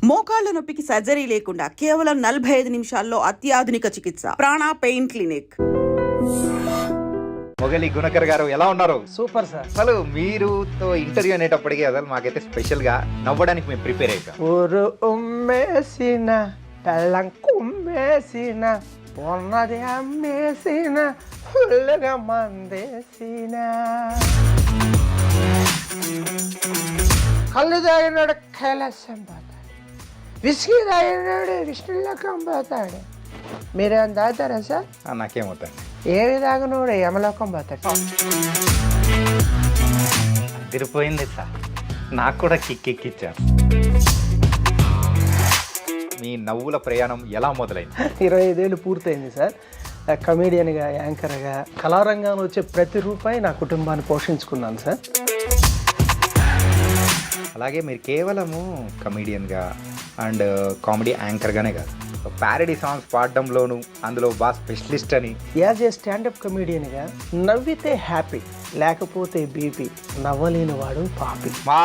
మోకాళ్ల నొప్పికి సర్జరీ లేకుండా కేవలం 45 నిమిషాల్లో అత్యాధునిక చికిత్స. ప్రాణ పెయిన్ క్లినిక్. మొగలి గుణకర్ గారు ఎలా ఉన్నారు? Super sir. అసలు మీరుతో ఇంటర్వ్యూ అనేటప్పటికీ అసలు మాకైతే స్పెషల్ గా నవ్వడానికి మేము ప్రిపేర్ అయిపోయాం. ఊరు ఉమ్మేసిన పెళ్ళం కుమ్మేసిన ఉన్నది అమ్మేసిన ఫుల్గా మందేసిన కళ్ళు తాగినాడు కైలాసం పోతాడు, విసిగి తాగినాడు విష్ణులోకం పోతాడు. మీరేం తాగుతారా సార్? నాకేమవుతాండి, ఏమి తాగినోడు యమలోకం పోతాడు. తిరిపోయింది సార్, నాకు కూడా కిక్కిచ్చాను. మీ నవ్వుల ప్రయాణం ఎలా మొదలైంది? 25 ఏళ్ళు పూర్తయింది సార్. కమేడియన్గా, యాంకర్గా, కళారంగంలో వచ్చే ప్రతి రూపాయి నా కుటుంబాన్ని పోషించుకున్నాను సార్. అలాగే మీరు కేవలము కమీడియన్గా అండ్ కామెడీ యాంకర్గానే కాదు, ప్యారడీ సాంగ్స్ పాడడంలోను అందులో బాగా స్పెషలిస్ట్ అని. యాజ్ ఏ స్టాండప్ కమేడియన్గా నవ్వితే హ్యాపీ, లేకపోతే బీపీ, నవ్వలేని వాడు పాపి. మా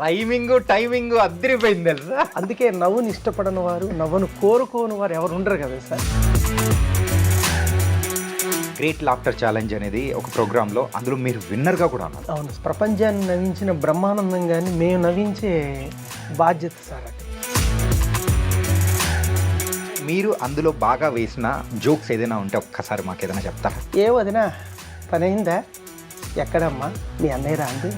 రైమింగ్ టైమింగ్ అద్దరిపోయింది తెలుసా. అందుకే నవ్వుని ఇష్టపడని వారు, నవ్వును కోరుకోని వారు ఎవరు ఉండరు కదా సార్. గ్రేట్ లాఫ్టర్ ఛాలెంజ్ అనేది ఒక ప్రోగ్రాంలో, అందులో మీరు విన్నర్గా కూడా ఉన్నారు. అవును, ప్రపంచాన్ని నవ్వించిన బ్రహ్మానందం కానీ మేము నవ్వించే బాధ్యత సార్ అది. మీరు అందులో బాగా వేసిన జోక్స్ ఏదైనా ఉంటే ఒక్కసారి మాకు ఏదైనా చెప్తారా? ఏ వదినా పని అయిందా? ఎక్కడమ్మా మీ అన్నయ్య రాంది?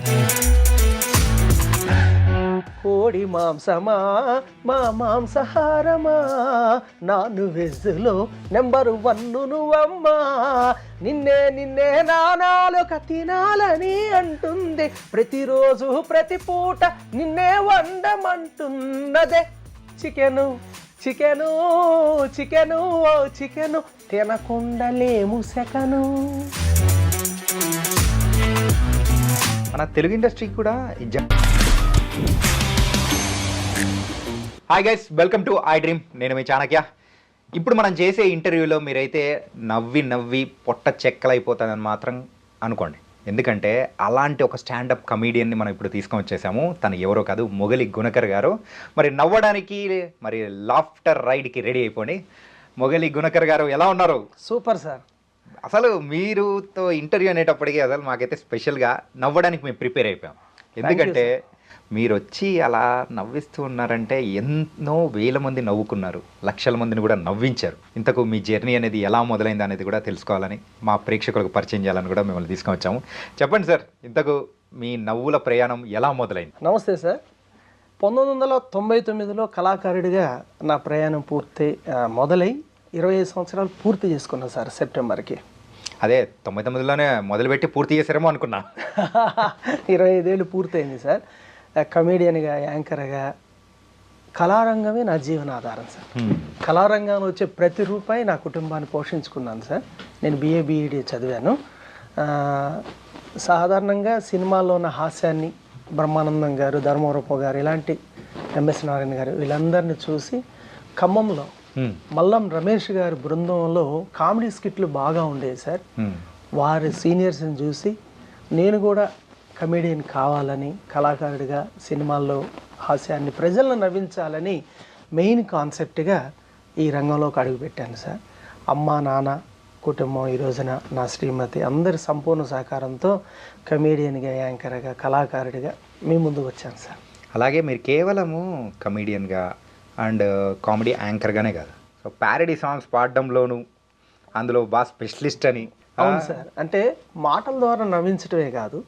కోడి మాంసమా మా మాంసహారమా, నాను వెజ్జులో నెంబరు 1 నువ్వమ్మా, నిన్నే నిన్నే నానాలుక తినాలని అంటుంది, ప్రతిరోజు ప్రతి పూట నిన్నే వండమంటున్నదే. చికెను చికెను చికెను ఓ చికెను, తినకుండా లేము సెకను. మన తెలుగు ఇండస్ట్రీ కూడా hi guys, welcome to I dream. నేను మీ చాణక్య. ఇప్పుడు మనం చేసే ఇంటర్వ్యూలో మీరైతే నవ్వి నవ్వి పొట్ట చెక్కలైపోతుందని మాత్రం అనుకోండి, ఎందుకంటే అలాంటి ఒక స్టాండప్ కమీడియన్ని మనం ఇప్పుడు తీసుకొని వచ్చేసాము. తను ఎవరో కాదు, మొగలి గుణకర్ గారు. మరి నవ్వడానికి, మరి లాఫ్టర్ రైడ్కి రెడీ అయిపోండి. మొగలి గుణకర్ గారు ఎలా ఉన్నారు? Super sir. అసలు మీరుతో ఇంటర్వ్యూ అనేటప్పటికీ అసలు మాకైతే స్పెషల్గా నవ్వడానికి మేము ప్రిపేర్ అయిపోయాం. ఎందుకంటే మీరు వచ్చి అలా నవ్విస్తూ ఉన్నారంటే ఎన్నో వేల మంది నవ్వుకున్నారు, లక్షల మందిని కూడా నవ్వించారు. ఇంతకు మీ జర్నీ అనేది ఎలా మొదలైంది అనేది కూడా తెలుసుకోవాలని, మా ప్రేక్షకులకు పరిచయం చేయాలని కూడా మిమ్మల్ని తీసుకొని వచ్చాము. చెప్పండి సార్, ఇంతకు మీ నవ్వుల ప్రయాణం ఎలా మొదలైంది? నమస్తే సార్. 1999లో కళాకారుడిగా నా ప్రయాణం మొదలై 25 సంవత్సరాలు పూర్తి చేసుకున్నాను సార్ సెప్టెంబర్కి. అదే 99లోనే మొదలుపెట్టి పూర్తి చేశారేమో అనుకున్నా. 25 ఏళ్ళు పూర్తయింది సార్. కమేడియన్గా, యాంకర్గా, కళారంగమే నా జీవనాధారం సార్. కళారంగంలో వచ్చే ప్రతి రూపాయి నా కుటుంబాన్ని పోషించుకున్నాను సార్. నేను BA BEd చదివాను. సాధారణంగా సినిమాల్లో ఉన్న హాస్యాన్ని బ్రహ్మానందం గారు, ధర్మవరపు గారు, ఇలాంటి MS నారాయణ గారు, వీళ్ళందరినీ చూసి ఖమ్మంలో మల్లం రమేష్ గారి బృందంలో కామెడీ స్కిట్లు బాగా ఉండేవి సార్. వారి సీనియర్స్ని చూసి నేను కూడా కమేడియన్ కావాలని, కళాకారుడిగా సినిమాల్లో హాస్యాన్ని ప్రజలను నవ్వించాలని మెయిన్ కాన్సెప్ట్గా ఈ రంగంలోకి అడుగుపెట్టాను సార్. అమ్మ, నాన్న, కుటుంబం, ఈ రోజున నా శ్రీమతి అందరి సంపూర్ణ సహకారంతో కమేడియన్గా, యాంకర్గా, కళాకారుడిగా మీ ముందుకు వచ్చాను సార్. అలాగే మీరు కేవలము కమీడియన్గా అండ్ కామెడీ యాంకర్గానే కాదు, సో ప్యారడీ సాంగ్స్ పాడడంలోను అందులో బాగా స్పెషలిస్ట్ అని. అవును సార్. అంటే మాటల ద్వారా నవ్వించడమే కాదు,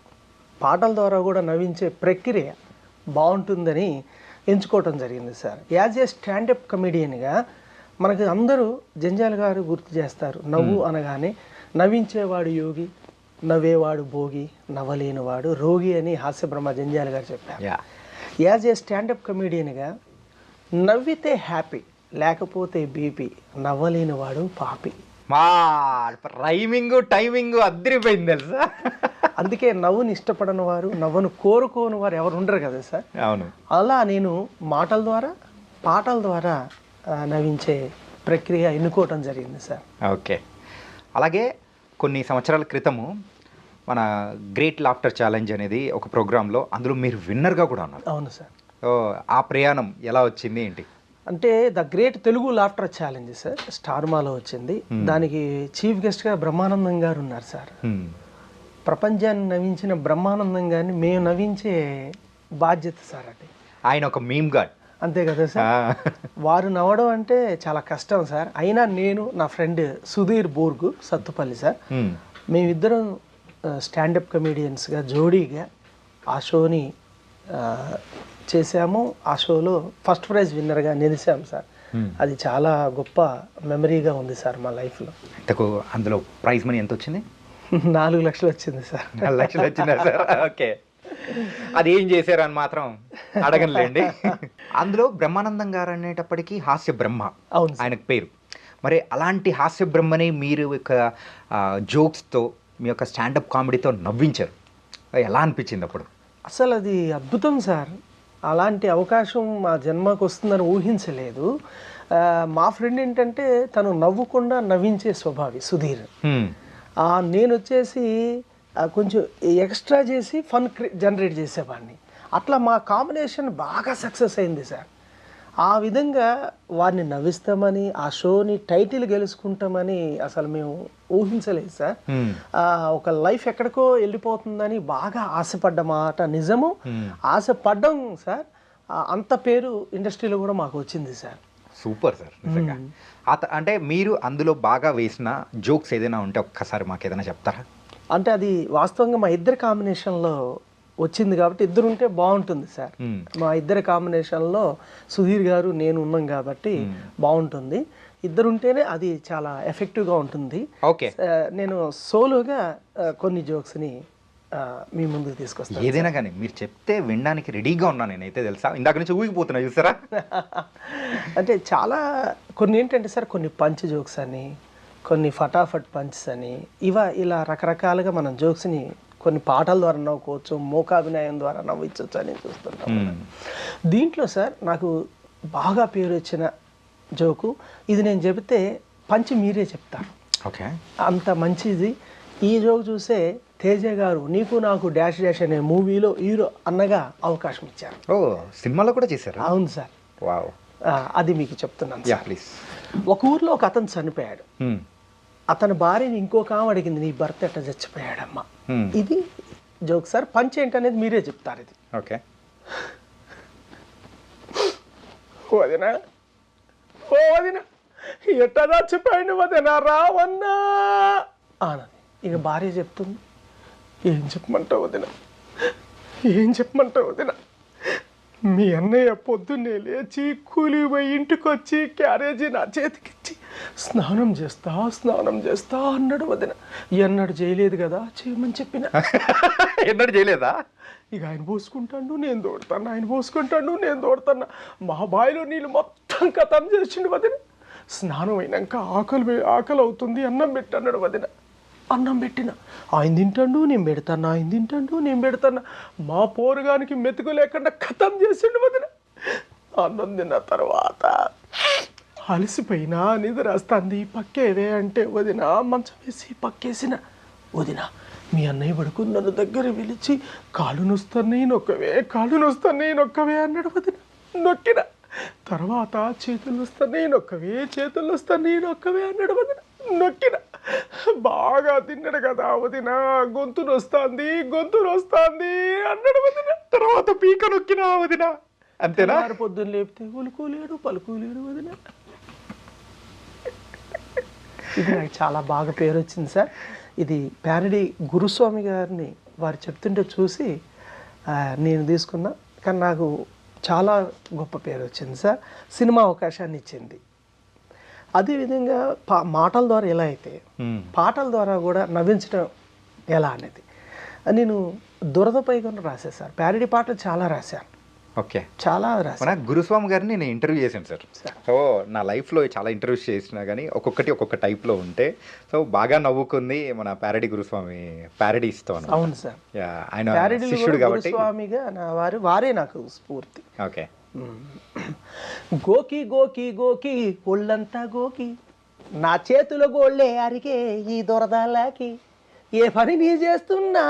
పాటల ద్వారా కూడా నవ్వించే ప్రక్రియ బాగుంటుందని ఎంచుకోవటం జరిగింది సార్. యాజ్ ఏ స్టాండప్ కమేడియన్గా మనకు అందరూ జంజాల్ గారు గుర్తు చేస్తారు. నవ్వు అనగానే నవ్వించేవాడు యోగి, నవ్వేవాడు భోగి, నవ్వలేనివాడు రోగి అని హాస్య బ్రహ్మ జంజాల్ గారు చెప్పారు. యాజ్ ఏ స్టాండప్ కమేడియన్గా నవ్వితే హ్యాపీ, లేకపోతే బీపీ, నవ్వలేని వాడు పాపి. మా రైమింగ్ టైమింగ్ అద్దరిపోయింది తెలుసా. అందుకే నవ్వుని ఇష్టపడని వారు, నవ్వును కోరుకోని వారు ఎవరు ఉండరు కదా సార్. అవును. అలా నేను మాటల ద్వారా, పాటల ద్వారా నవ్వించే ప్రక్రియ ఎన్నుకోవటం జరిగింది సార్. ఓకే. అలాగే కొన్ని సంవత్సరాల క్రితము మన గ్రేట్ లాఫ్టర్ ఛాలెంజ్ అనేది ఒక ప్రోగ్రాంలో, అందులో మీరు విన్నర్గా కూడా ఉన్నారు. అవును సార్. ఆ ప్రయాణం ఎలా వచ్చింది ఏంటి? అంటే the great Telugu laughter challenge sir స్టార్మాలో వచ్చింది. దానికి చీఫ్ గెస్ట్గా బ్రహ్మానందం గారు ఉన్నారు సార్. ప్రపంచాన్ని నవ్వించిన బ్రహ్మానందం గారిని మేము నవ్వించే బాధ్యత సార్ అది. ఆయన ఒక మీమ్ గాడ్. అంతే కదా సార్. వారు నవ్వడం అంటే చాలా కష్టం సార్. అయినా నేను నా ఫ్రెండ్ సుధీర్ బోర్గు సత్తుపల్లి సార్, మేమిద్దరం స్టాండప్ కమేడియన్స్గా జోడీగా ఆ షోని చేసాము. ఆ షోలో ఫస్ట్ ప్రైజ్ విన్నర్గా నిలిచాము సార్. అది చాలా గొప్ప మెమరీగా ఉంది సార్ మా లైఫ్లో. అందులో ప్రైజ్ మనీ ఎంత వచ్చింది? 4 లక్షలు వచ్చింది సార్. 4 లక్షలు వచ్చిందా సార్? ఓకే, అది ఏం చేశారు అని మాత్రం అడగనులేండి. అందులో బ్రహ్మానందం గారు అనేటప్పటికీ హాస్య బ్రహ్మ, అవును ఆయనకు పేరు. మరి అలాంటి హాస్య బ్రహ్మని మీరు యొక్క జోక్స్తో, మీ యొక్క స్టాండప్ కామెడీతో నవ్వించారు. ఎలా అనిపించింది అప్పుడు? అసలు అది అద్భుతం సార్. అలాంటి అవకాశం మా జన్మకు వస్తుందని ఊహించలేదు. మా ఫ్రెండ్ ఏంటంటే తను నవ్వకుండా నవ్వించే స్వభావి సుధీర్. నేను వచ్చేసి కొంచెం ఎక్స్ట్రా చేసి ఫన్ జనరేట్ చేసేవాడిని. అట్లా మా కాంబినేషన్ బాగా సక్సెస్ అయింది సార్. ఆ విధంగా వారిని నవ్విస్తామని, ఆ షోని టైటిల్ గెలుచుకుంటామని అసలు మేము ఊహించలేదు సార్. ఒక లైఫ్ ఎక్కడికో వెళ్ళిపోతుందని బాగా ఆశపడ్డ మాట నిజము. ఆశపడ్డం సార్. అంత పేరు ఇండస్ట్రీలో కూడా మాకు వచ్చింది సార్. సూపర్ సార్ నిజంగా. అంటే మీరు అందులో బాగా వేసిన జోక్స్ ఏదైనా ఉంటే ఒక్కసారి మాకు ఏదైనా చెప్తారా? అంటే అది వాస్తవంగా మా ఇద్దరి కాంబినేషన్లో వచ్చింది కాబట్టి ఇద్దరు ఉంటే బాగుంటుంది సార్. మా ఇద్దరి కాంబినేషన్లో సుధీర్ గారు నేను ఉన్నాం కాబట్టి బాగుంటుంది. ఇద్దరు ఉంటేనే అది చాలా ఎఫెక్టివ్గా ఉంటుంది. ఓకే, నేను సోలోగా కొన్ని జోక్స్ని మీ ముందుకు తీసుకొస్తాను. ఏదైనా కానీ మీరు చెప్తే వినడానికి రెడీగా ఉన్నాను నేనైతే, తెలుసా? ఇందాక నుంచి ఊగిపోతున్నా చూసారా. అంటే చాలా కొన్ని ఏంటంటే సార్, కొన్ని పంచ్ జోక్స్ అని, కొన్ని ఫటాఫట్ పంచ్స్ అని, ఇలా రకరకాలుగా మనం జోక్స్ని కొన్ని పాటల ద్వారా నవ్వుకోవచ్చు, మూకాభినయం ద్వారా నవ్వించవచ్చు అని చూస్తుంటాం. దీంట్లో సార్ నాకు బాగా పేరు వచ్చిన జోకు ఇది. నేను చెబితే పంచి మీరే చెప్తారు. ఓకే, అంత మంచిది. ఈ జోక్ చూసే తేజ గారు నీకు నాకు డాష్ డాష్ అనే మూవీలో హీరో అన్నగా అవకాశం ఇచ్చారు. ఓ, సినిమాలో కూడా చేశారు? అవును సార్. వావ్. అది మీకు చెప్తున్నాను. ప్లీజ్. ఒక ఊర్లో ఒక అతను చనిపోయాడు. అతని భార్యని ఇంకొక ఆమె అడిగింది, నీ భర్త ఎట్ట చచ్చిపోయాడమ్మా. ఇది జోక్ సార్. పంచ్ ఏంటనేది మీరే చెప్తారు. ఇది ఓకే. వదినా, ఓ వదినా, ఎట్ట చచ్చిపోయాడు వదినా రావన్నా అన్నది. ఇక భార్య చెప్తుంది, ఏం చెప్పమంటావు వదినా, ఏం చెప్పమంటావు వదినా, మీ అన్నయ్య పొద్దున్నే లేచి కూలి పోయి ఇంటికి వచ్చి క్యారేజీ నా చేతికిచ్చి స్నానం చేస్తా అన్నాడు వదిన. ఎన్నడు చేయలేదు కదా, చేయమని చెప్పిన. ఎన్నడు చేయలేదా? ఇక ఆయన పోసుకుంటాడు నేను తోడతాను, ఆయన పోసుకుంటాడు నేను తోడతాను. మా బావిలో నీళ్ళు మొత్తం కథం చేసిండు వదిన. స్నానం అయినాక ఆకలి అవుతుంది, అన్నం పెట్టన్నాడు వదిన. అన్నం పెట్టిన, ఆయన తింటాడు నేను పెడతాను, ఆయన తింటాడు నేను పెడతాను. మా పోరుగానికి మెతుకు లేకుండా కథం చేసిండు వదిన. అన్నం తిన్న తర్వాత అలసిపోయినా నిద్ర వస్తుంది, పక్కేవే అంటే వదిన మంచం వేసి పక్కేసిన. వదిన మీ అన్నయ్య పడుకుని నన్ను దగ్గర పిలిచి కాళ్ళు నొస్తాయి నొక్కవే అన్నాడు వదిన. నొక్కిన తర్వాత చేతులు వస్తాయి నొక్కవే అన్నాడు వదిన. నొక్కిన, బాగా తిన్నాడు కదా వదిన, గొంతు నొస్తాంది అన్నాడు వదిన. తర్వాత పీక నొక్కినా వదిన. అంతేనా? పొద్దున్న లేపితే ఉలుకోలేడు పలుకోలేడు వదిన. ఇది నాకు చాలా బాగా పేరు వచ్చింది సార్. ఇది ప్యారడీ గురుస్వామి గారిని వారు చెప్తుంటే చూసి నేను తీసుకున్నా. కానీ నాకు చాలా గొప్ప పేరు వచ్చింది సార్. సినిమా అవకాశాన్ని ఇచ్చింది. అదేవిధంగా మాటల ద్వారా ఎలా అయితే పాటల ద్వారా కూడా నవ్వించడం ఎలా అనేది నేను దురదపై కూడా రాశాను సార్. ప్యారడీ పాటలు చాలా రాశాను. ఓకే, చాలా రాశాను. మన గురుస్వామి గారిని నేను ఇంటర్వ్యూ చేశాను సార్. సో నా లైఫ్లో చాలా ఇంటర్వ్యూస్ చేసినా కానీ ఒక్కొక్క టైప్లో ఉంటే సో బాగా నవ్వుకుంది మన ప్యారడీ గురుస్వామి ప్యారడీ ఇస్తాను. అవును సార్. ఆయన శిష్యుడు కాబట్టి గురుస్వామిగా వారే నాకు స్ఫూర్తి. ఓకే. గోకి గోకి గోకి ఒళ్ళంతా గోకి, నా చేతుల గోళ్ళే అరిగే ఈ దొరదలాకి, ఏ పని నీ చేస్తున్నా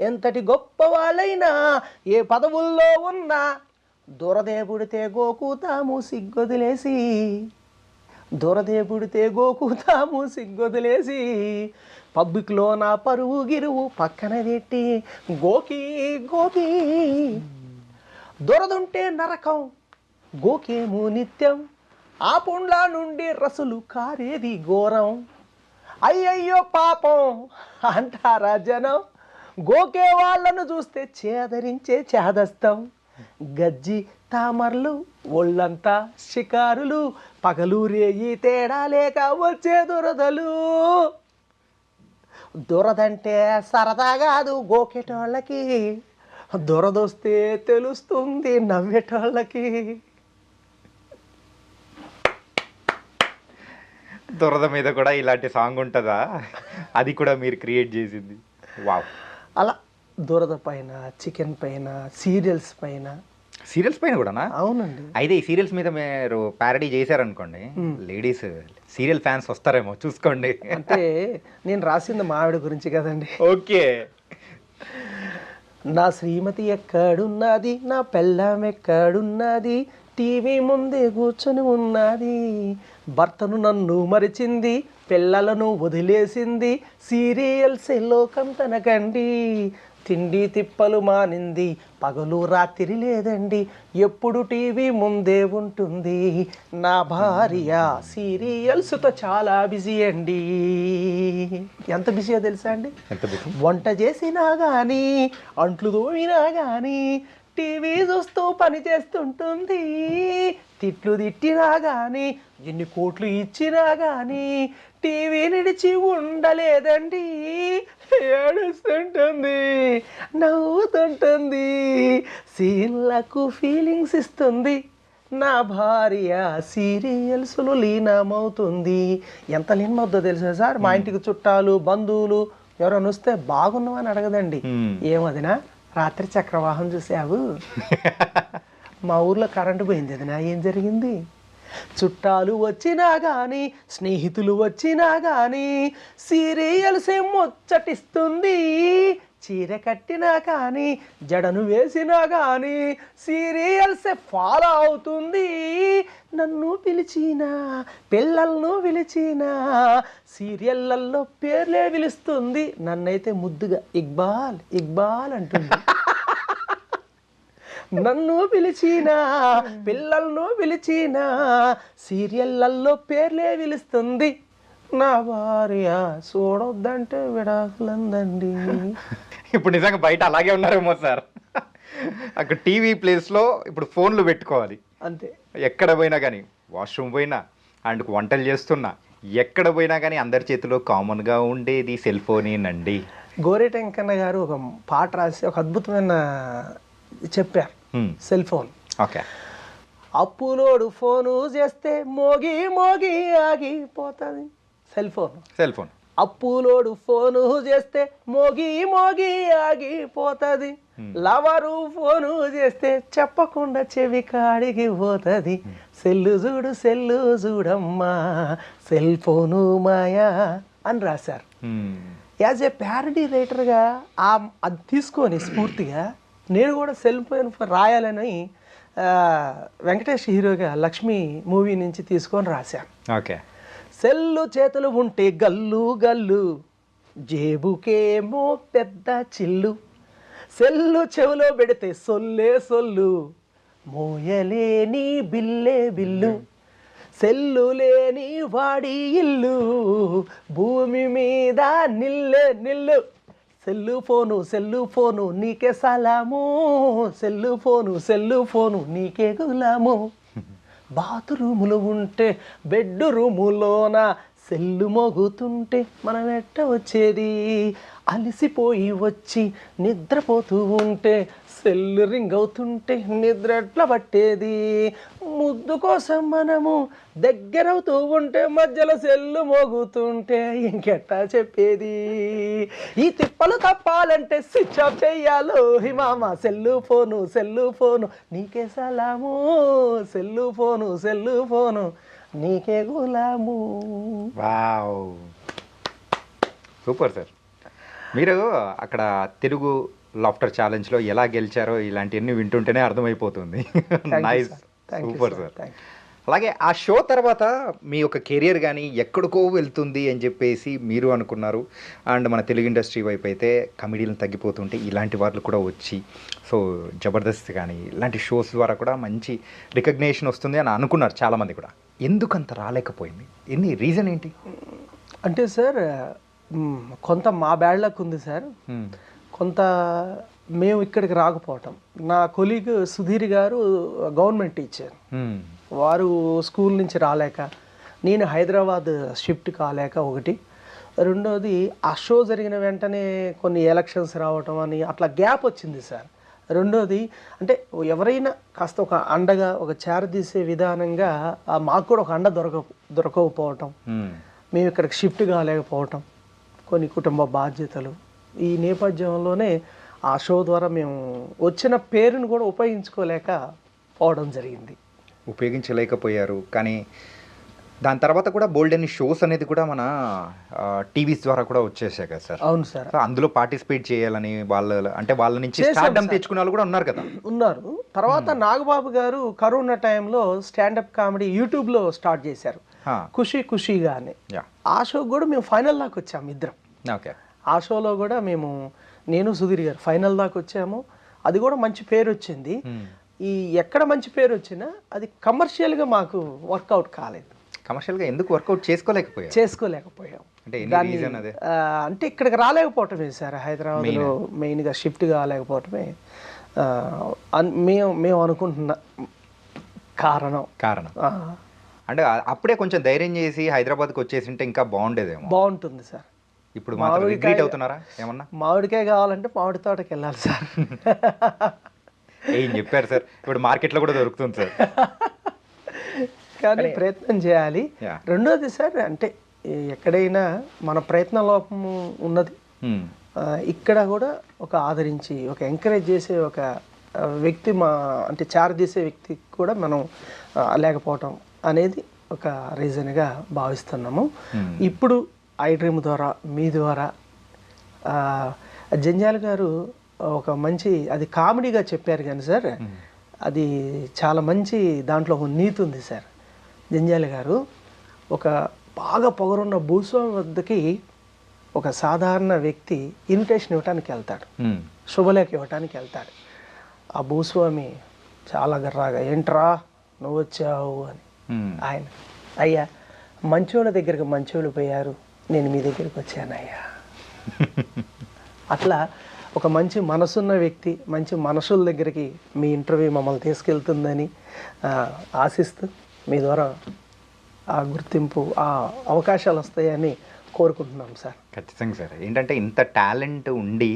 ఎంతటి గొప్ప వాళ్ళైనా, ఏ పదవుల్లో ఉన్నా దొరదేపుడితే గోకుతాము సిగ్గొదిలేసి, దొరదేపుడితే గోకుతాము సిగ్గొదిలేసి, పబ్లిక్లో నా పరువు గిరువు పక్కన పెట్టి గోకి గోకి. దొరదుంటే నరకం గోకేమో నిత్యం, ఆ పుండ్ల నుండి రసులు కారేది ఘోరం. అయ్యయ్యో పాపం అంటారా జనం, గోకే వాళ్ళను చూస్తే చేదరించే చేదస్తాం. గజ్జి తామర్లు ఒళ్ళంతా షికారులు, పగలు రేయి తేడా లేక వచ్చే దురదలు. దురదంటే సరదా కాదు గోకేటోళ్ళకి, దురదొస్తే తెలుస్తుంది నవ్వేటోళ్ళకి. దురద మీద కూడా ఇలాంటి సాంగ్ ఉంటుందా? అది కూడా మీరు క్రియేట్ చేసింది. వావ్. అలా దురద పైన, చికెన్ పైన, సీరియల్స్ పైన. సీరియల్స్ పైన కూడానా? అవునండి. అయితే ఈ సీరియల్స్ మీద మీరు ప్యారడీ చేశారనుకోండి, లేడీస్ సీరియల్ ఫ్యాన్స్ వస్తారేమో, చూసుకోండి. అంటే నేను రాసింది మా ఆవిడ గురించి కదండి. ఓకే. నా శ్రీమతి ఎక్కడున్నది, నా పెళ్ళాం ఎక్కడున్నది, టీవీ ముందే కూర్చొని ఉన్నది. భర్తను నన్ను మరిచింది, పిల్లలను వదిలేసింది, సీరియల్స్ లోకం తనకండి. తిండి తిప్పలు మానింది, పగలు రాత్రి లేదండి, ఎప్పుడు టీవీ ముందే ఉంటుంది. నా భార్య సీరియల్స్తో చాలా బిజీ అండి. ఎంత బిజీయో తెలుసా అండి? వంట చేసినా కానీ, అంట్లు తోమినా కానీ టీవీ చూస్తూ పని చేస్తుంటుంది. తిట్లు తిట్టినా కానీ, ఎన్ని కోట్లు ఇచ్చినా కానీ టీవీ నిడిచి ఉండలేదండి. ఏడుస్తుంటుంది, నవ్వుతుంటుంది, సీన్లకు ఫీలింగ్స్ ఇస్తుంది. నా భార్య సీరియల్స్లో లీనమవుతుంది. ఎంత లీనమవుతుందో తెలుసా సార్? మా ఇంటికి చుట్టాలు, బంధువులు ఎవరైనా వస్తే బాగున్నావని అడగదండి. ఏమదినా రాత్రి చక్రవాహం చూసావు, మా ఊర్లో కరెంటు పోయింది అదినా, ఏం జరిగింది? చుట్టాలు వచ్చినా కానీ, స్నేహితులు వచ్చినా కానీ సీరియల్సే ముచ్చటిస్తుంది. చీర కట్టినా కానీ, జడను వేసినా కానీ సీరియల్సే ఫాలో అవుతుంది. నన్ను పిలిచినా, పిల్లలను పిలిచినా సీరియళ్ళల్లో పేర్లే పిలుస్తుంది. నన్నైతే ముద్దుగా ఇక్బాల్ ఇక్బాల్ అంటుంది. నన్ను పిలిచినా, పిల్లలను పిలిచినా సీరియళ్ళల్లో పేర్లే పిలుస్తుంది. నా భార్య చూడొద్దంటే విడాకులందండి. ఇప్పుడు నిజంగా బయట అలాగే ఉన్నారేమో సార్. అక్కడ టీవీ ప్లేస్లో ఇప్పుడు ఫోన్లు పెట్టుకోవాలి అంతే. ఎక్కడ పోయినా కానీ, వాష్రూమ్ పోయినా అండ్ వంటలు చేస్తున్నా, ఎక్కడ పోయినా కానీ అందరి చేతిలో కామన్గా ఉండేది సెల్ ఫోనేనండి. గోరేట వెంకన్న గారు ఒక పాట రాసి ఒక అద్భుతమైన చెప్పారు. Cell phone. ఓకే. అప్పులోడు ఫోను చేస్తే మోగి మోగి ఆగిపోతుంది. Cell phone. Cell phone. అప్పులోడు ఫోను చేస్తే మోగి మోగి ఆగిపోతుంది. లవరు ఫోను చేస్తే చెప్పకుండా చెవి కాడికి పోతుంది. సెల్లు చూడు సెల్లు చూడమ్మా, సెల్ ఫోను మాయా అని రాశారు. యాజ్ ఏ ప్యారడీ రైటర్గా అది తీసుకొని స్ఫూర్తిగా నేను కూడా సెల్ ఫోన్ రాయాలని వెంకటేష్ హీరోగా లక్ష్మి మూవీ నుంచి తీసుకొని రాశాను. ఓకే. సెల్లు చేతులు ఉంటే గల్లు గల్లు, జేబుకేమో పెద్ద చిల్లు. సెల్లు చెవులో పెడితే సొల్లే సొల్లు, మోయలేని బిల్లే బిల్లు. సెల్లు లేని వాడి ఇల్లు, భూమి మీద నిల్లే నిల్లు. సెల్లు ఫోను నీకే సలాము, సెల్లు ఫోను నీకే గులాము. బాత్రూములు ఉంటే బెడ్ రూములోన సెల్లు మోగుతుంటే మనం ఎట్ట వచ్చేది? అలసిపోయి వచ్చి నిద్రపోతూ ఉంటే సెల్లు రింగ్ అవుతుంటే నిద్ర ఎట్లా పట్టేది? ముద్దు కోసం మనము దగ్గరవుతూ ఉంటే మధ్యలో సెల్లు మోగుతుంటే ఇంకెట్టా చెప్పేది? ఈ తిప్పలు తప్పాలంటే స్విచ్ ఆఫ్ చెయ్యాలో హిమామ. సెల్లు ఫోను నీకే సలాము, సెల్లు ఫోను నీకే గులాము. Wow, super sir. మీరు అక్కడ తెలుగు లాఫ్టర్ ఛాలెంజ్లో ఎలా గెలిచారో ఇలాంటివన్నీ వింటుంటేనే అర్థమైపోతుంది. Nice, super sir. అలాగే ఆ షో తర్వాత మీ యొక్క కెరియర్ కానీ ఎక్కడికో వెళ్తుంది అని చెప్పేసి మీరు అనుకున్నారు. అండ్ మన తెలుగు ఇండస్ట్రీ వైపు అయితే కమెడీలను తగ్గిపోతుంటే ఇలాంటి వాళ్ళు కూడా వచ్చి సో జబర్దస్త్ కానీ ఇలాంటి షోస్ ద్వారా కూడా మంచి రికగ్నేషన్ వస్తుంది అని అనుకున్నారు చాలామంది కూడా. ఎందుకంత రాలేకపోయింది? రీజన్ ఏంటి? అంటే సార్ కొంత మా బ్యాడ్ లక్ ఉంది సార్, కొంత మేము ఇక్కడికి రాకపోవటం. నా కొలీగ్ సుధీర్ గారు గవర్నమెంట్ టీచర్, వారు స్కూల్ నుంచి రాలేక, నేను హైదరాబాద్ షిఫ్ట్ కాలేక ఒకటి, రెండోది ఆ షో జరిగిన వెంటనే కొన్ని ఎలక్షన్స్ రావటం అని అట్లా గ్యాప్ వచ్చింది సార్. రెండోది అంటే ఎవరైనా కాస్త ఒక అండగా ఒక చేరదీసే విధానంగా మాకు కూడా ఒక అండ దొరకకపోవటం, మేము ఇక్కడికి షిఫ్ట్ కాలేకపోవటం, కొన్ని కుటుంబ బాధ్యతలు, ఈ నేపథ్యంలోనే ఆ షో ద్వారా మేము వచ్చిన పేరును కూడా ఉపయోగించుకోలేకపోవడం జరిగింది. ఉపయోగించలేకపోయారు, కానీ దాని తర్వాత కూడా బోల్డ్ అన్ని షోస్ అనేది కూడా మన టీవీస్ ద్వారా కూడా వచ్చేసాయి కదా సార్. అవును సార్. అందులో పార్టిసిపేట్ చేయాలని వాళ్ళ నుంచి స్టార్డమ్ తెచ్చుకునే వాళ్ళు కూడా ఉన్నారు కదా. ఉన్నారు. తర్వాత నాగబాబు గారు కరోనా టైంలో స్టాండప్ కామెడీ యూట్యూబ్లో స్టార్ట్ చేశారు, ఖుషీ ఖుషీగా అని. ఆ షో కూడా మేము ఫైనల్ దాకా వచ్చాము ఇద్దరం. ఓకే. ఆ షోలో కూడా నేను సుధీర్ గారు ఫైనల్ దాకా వచ్చాము. అది కూడా మంచి పేరు వచ్చింది. ఈ ఎక్కడ మంచి పేరు వచ్చినా అది కమర్షియల్గా మాకు వర్కౌట్ కాలేదు. కమర్షియల్గా ఎందుకు వర్కౌట్ చేసుకోలేకపోయాం అంటే ఇక్కడికి రాలేకపోవటమే సార్, హైదరాబాద్లో మెయిన్గా షిఫ్ట్ కాలేకపోవటమే మేము అనుకుంటున్న కారణం. అంటే అప్పుడే కొంచెం ధైర్యం చేసి హైదరాబాద్కి వచ్చేసింటే ఇంకా బాగుండేదేమో. బాగుంటుంది సార్. ఇప్పుడు మాత్రం రిగ్రెట్ అవుతున్నారా ఏమన్నా? మామిడికాయ కావాలంటే మామిడి తోటకి వెళ్ళాలి సార్. ఏం చెప్పారు సార్, ఇప్పుడు మార్కెట్లో కూడా దొరుకుతుంది సార్. కానీ ప్రయత్నం చేయాలి. రెండోది సార్, అంటే ఎక్కడైనా మన ప్రయత్న లోపము ఉన్నది, ఇక్కడ కూడా ఒక ఆదరించి ఒక ఎంకరేజ్ చేసే ఒక వ్యక్తి అంటే చారదీసే వ్యక్తి కూడా మనం లేకపోవటం అనేది ఒక రీజన్గా భావిస్తున్నాము. ఇప్పుడు ఐ డ్రీమ్ ద్వారా మీ ద్వారా జంజాల గారు ఒక మంచి అది కామెడీగా చెప్పారు కానీ సార్, అది చాలా మంచి దాంట్లో ఒక నీతి ఉంది సార్. జంజాల గారు ఒక బాగా పొగరున్న భూస్వామి వద్దకి ఒక సాధారణ వ్యక్తి ఇన్విటేషన్ ఇవ్వటానికి వెళ్తాడు, శుభలేఖ ఇవ్వటానికి వెళ్తాడు. ఆ భూస్వామి చాలా గర్రాగా, ఏంట్రా నువ్వు వచ్చావు అని. ఆయన, అయ్యా మంచోళ్ళ దగ్గరికి మంచోళ్ళు పోయారు, నేను మీ దగ్గరికి వచ్చానయ్యా. అట్లా ఒక మంచి మనసున్న వ్యక్తి మంచి మనుషుల దగ్గరికి మీ ఇంటర్వ్యూ మమ్మల్ని తీసుకెళ్తుందని ఆశిస్తూ మీ ద్వారా ఆ గుర్తింపు ఆ అవకాశాలు వస్తాయని కోరుకుంటున్నాం సార్. ఖచ్చితంగా సార్. ఏంటంటే ఇంత టాలెంట్ ఉండి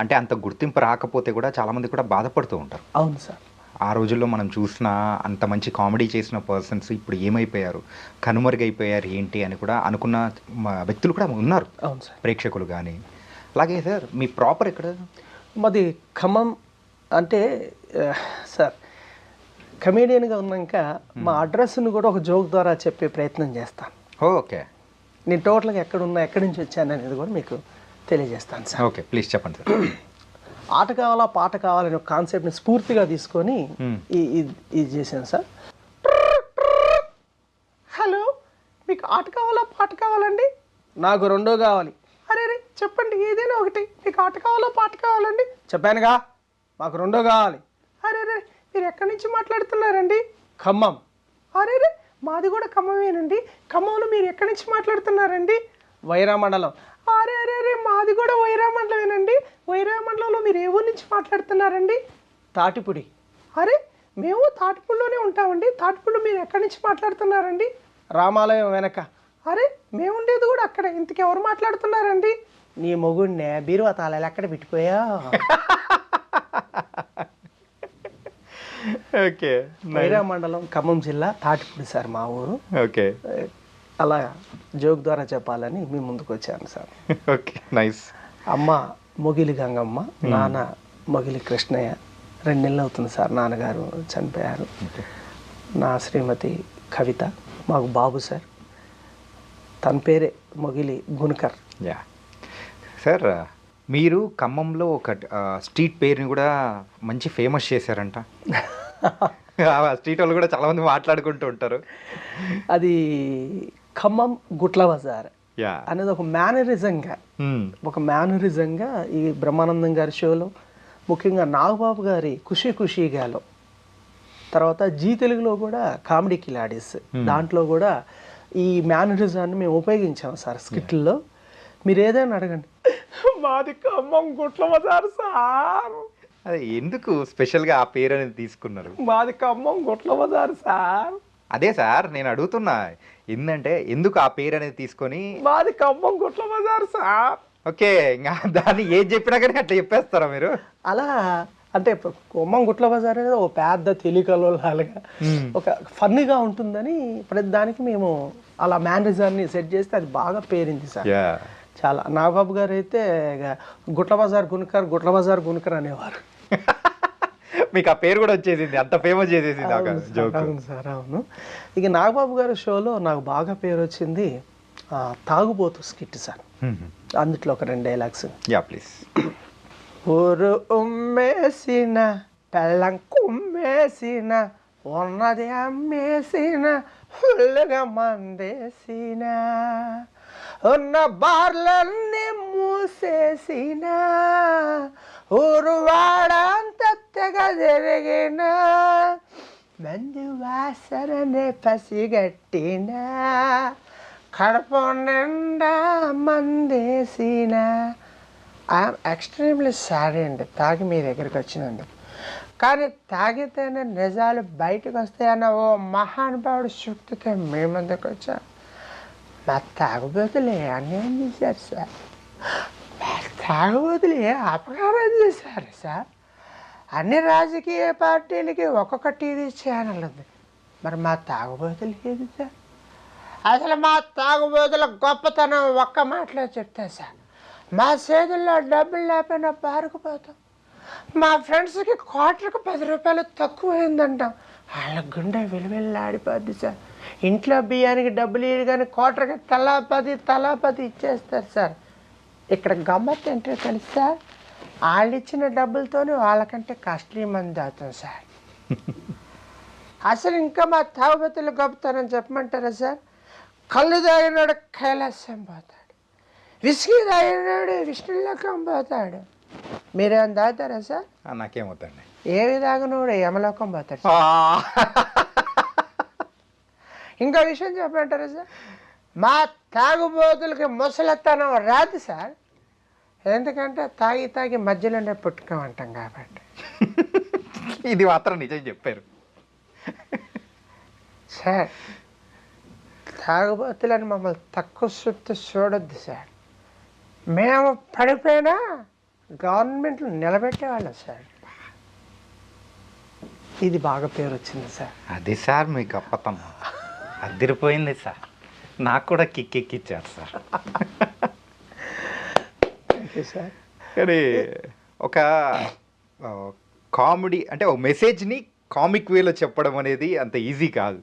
అంటే అంత గుర్తింపు రాకపోతే కూడా చాలామంది కూడా బాధపడుతూ ఉంటారు. అవును సార్. ఆ రోజుల్లో మనం చూసిన అంత మంచి కామెడీ చేసిన పర్సన్స్ ఇప్పుడు ఏమైపోయారు, కనుమరుగైపోయారు ఏంటి అని కూడా అనుకున్న వ్యక్తులు కూడా ఉన్నారు. అవును సార్. ప్రేక్షకులు కానీ. అలాగే సార్ మీ ప్రాపర్ ఎక్కడ? మాది ఖమ్మం. అంటే సార్ కమేడియన్గా ఉన్నాక మా అడ్రస్ను కూడా ఒక జోక్ ద్వారా చెప్పే ప్రయత్నం చేస్తాను. ఓకే. నేను టోటల్గా ఎక్కడున్నా ఎక్కడి నుంచి వచ్చాను అనేది కూడా మీకు తెలియజేస్తాను సార్. ఓకే, ప్లీజ్ చెప్పండి సార్. ఆట కావాలా పాట కావాలనే ఒక కాన్సెప్ట్ని స్ఫూర్తిగా తీసుకొని ఇది చేశాను సార్. హలో, మీకు ఆట కావాలా పాట కావాలండి? నాకు రెండో కావాలి. అరే రే చెప్పండి, ఏదైనా ఒకటి. మీకు ఆట కావాలా పాట కావాలండి? చెప్పానుగా, మాకు రెండో కావాలి. అరే రే మీరు ఎక్కడి నుంచి మాట్లాడుతున్నారండి? ఖమ్మం. అరే రే మాది కూడా ఖమ్మమేనండి. ఖమ్మంలో మీరు ఎక్కడి నుంచి మాట్లాడుతున్నారండి? వైరా మండలం. అరే అరే అరే మాది కూడా వైరా మండలమేనండి. వైరా మండలంలో మీరు ఏ ఊరు నుంచి మాట్లాడుతున్నారండి? తాటిపూడి. అరే మేము తాటిపూడిలోనే ఉంటామండి. తాటిపూడిలో మీరు ఎక్కడి నుంచి మాట్లాడుతున్నారండి? రామాలయం వెనక. అరే మేము ఉండేది కూడా అక్కడ. ఇంతకు ఎవరు మాట్లాడుతున్నారండి? నీ మొగుడినే బీరువా తాళాలు ఎక్కడ పెట్టిపోయా? ఓకే. వైరా మండలం ఖమ్మం జిల్లా తాటిపూడి సార్ మా ఊరు. ఓకే. అలా జోక్ ద్వారా చెప్పాలని మీ ముందుకు వచ్చాను సార్. Okay, nice. అమ్మ మొగిలి గంగమ్మ, నాన్న మొగిలి కృష్ణయ్య. 2 నెలలు అవుతుంది సార్ నాన్నగారు చనిపోయారు. నా శ్రీమతి కవిత. మాకు బాబు సార్, తన పేరే మొగిలి గుణకర్. యా సార్, మీరు ఖమ్మంలో ఒక స్ట్రీట్ పేరుని కూడా మంచి ఫేమస్ చేశారంట. ఆ స్ట్రీట్ వాళ్ళు కూడా చాలామంది మాట్లాడుకుంటూ ఉంటారు. అది ఖమ్మం గుట్ల బజార్ యా. అనేది ఒక మేనరిజంగా ఈ బ్రహ్మానందం గారి షోలో, ముఖ్యంగా నాగబాబు గారి ఖుషీ ఖుషీగాలో, తర్వాత జీ తెలుగులో కూడా కామెడీ కిలాడీస్, దాంట్లో కూడా ఈ మేనరిజాన్ని మేము ఉపయోగించాము సార్ స్కిట్లో. మీరు ఏదైనా అడగండి, మాది ఖమ్మం గుట్ల బజార్ సార్, అదే ఎందుకు స్పెషల్గా ఆ పేరు అనేది తీసుకున్నారు? మాది ఖమ్మం గుట్ల బజార్ సార్. అదే సార్ నేను అడుగుతున్నా, ఏంటంటే ఎందుకు ఆ పేరు అనేది తీసుకొని? మాది ఖమ్మం గుట్ల బజార్ సార్. ఓకే, ఇంకా దాన్ని ఏది చెప్పినా కానీ అట్లా చెప్పేస్తారా మీరు? అలా అంటే ఖమ్మం గుట్ల బజార్ అనేది ఒక పెద్ద తెలికలాగా ఒక ఫన్నీగా ఉంటుందని ప్రతి దానికి మేము అలా మేనరిజాన్ని సెట్ చేస్తే అది బాగా పేరింది సార్. చాలా. నాగబాబు గారు అయితే గుట్ల బజార్ గుణకర్ అనేవారు. మీకు ఆ పేరు కూడా వచ్చేసింది, అంత ఫేమస్ చేసేసింది. అవును సార్, అవును. ఇక నాగబాబు గారి షోలో నాకు బాగా పేరు వచ్చింది తాగుబోతు స్కిట్ సార్. అందుట్లో ఒక 2 డైలాగ్స్. Yeah please. ఊరు ఉమ్మేసిన పెళ్ళం కుమ్మేసిన ఉన్నది అమ్మేసిన ఫుల్గా మందేసిన ఉన్న బార్లన్నీ మూసేసిన ఊరు వాడంత తెగ జరిగిన మందు వాసననే పసిగట్టిన కడప నిండా మందేసిన. ఐఎమ్ ఎక్స్ట్రీమ్లీ సారీ అండి తాగి మీ దగ్గరికి వచ్చినందుకు, కానీ తాగితేనే నిజాలు బయటకు వస్తాయన్న ఓ మహానుభావుడు శక్తితో మీ ముందుకు వచ్చా. మా తాగుబోతులే అన్యాయం చేశారు సార్, మా తాగుబోతులే అపకారం చేశారు సార్. అన్ని రాజకీయ పార్టీలకి ఒక్కొక్క టీవీ ఛానల్ ఉంది, మరి మా తాగుబోతులు ఏది సార్? అసలు మా తాగుబోతుల గొప్పతనం ఒక్క మాటలో చెప్తా సార్. మా చేతుల్లో డబ్బులు లేకపోయినా పారుకుపోతాం. మా ఫ్రెండ్స్కి క్వార్టర్కి 10 రూపాయలు తక్కువైందంటాం, వాళ్ళ గుండె విలువెల్లాడిపోద్ది సార్. ఇంట్లో బియ్యానికి డబ్బులు ఇవ్వరు కానీ క్వార్టర్కి తలా 10 ఇచ్చేస్తారు సార్. ఇక్కడ గమ్మత్ ఏంటో తెలుసా, వాళ్ళు ఇచ్చిన డబ్బులతోనే వాళ్ళకంటే కాస్ట్లీ మంది అవుతాం సార్. అసలు ఇంకా మా తాగుబోతులు గొప్పతనం చెప్పమంటారా సార్? కళ్ళు తాగినాడు కైలాసం పోతాడు, విస్కీ తాగినాడు విష్ణులోకం పోతాడు. మీరేమైనా తాగుతారా సార్? నాకేమవుతాండి. ఏవి తాగినోడు యమలోకం పోతాడు. ఇంకో విషయం చెప్పమంటారా సార్? మా తాగుబోతులకి ముసలితనం రాదు సార్, ఎందుకంటే తాగి మధ్యలోనే పుట్టుకోమంటాం కాబట్టి. ఇది మాత్రం నిజం చెప్పారు సార్. తాగుబోతులని మమ్మల్ని తక్కువ చూపుతూ చూడొద్దు సార్. మేము పడిపోయినా గవర్నమెంట్లు నిలబెట్టేవాళ్ళం సార్. ఇది బాగా పేరు వచ్చింది సార్. అది సార్ మీ గొప్పతనం అదిరిపోయింది సార్, నాకు కూడా కిక్కెక్కిచ్చారు సార్. సార్ కానీ ఒక కామెడీ అంటే ఒక మెసేజ్ని కామిక్ వేలో చెప్పడం అనేది అంత ఈజీ కాదు.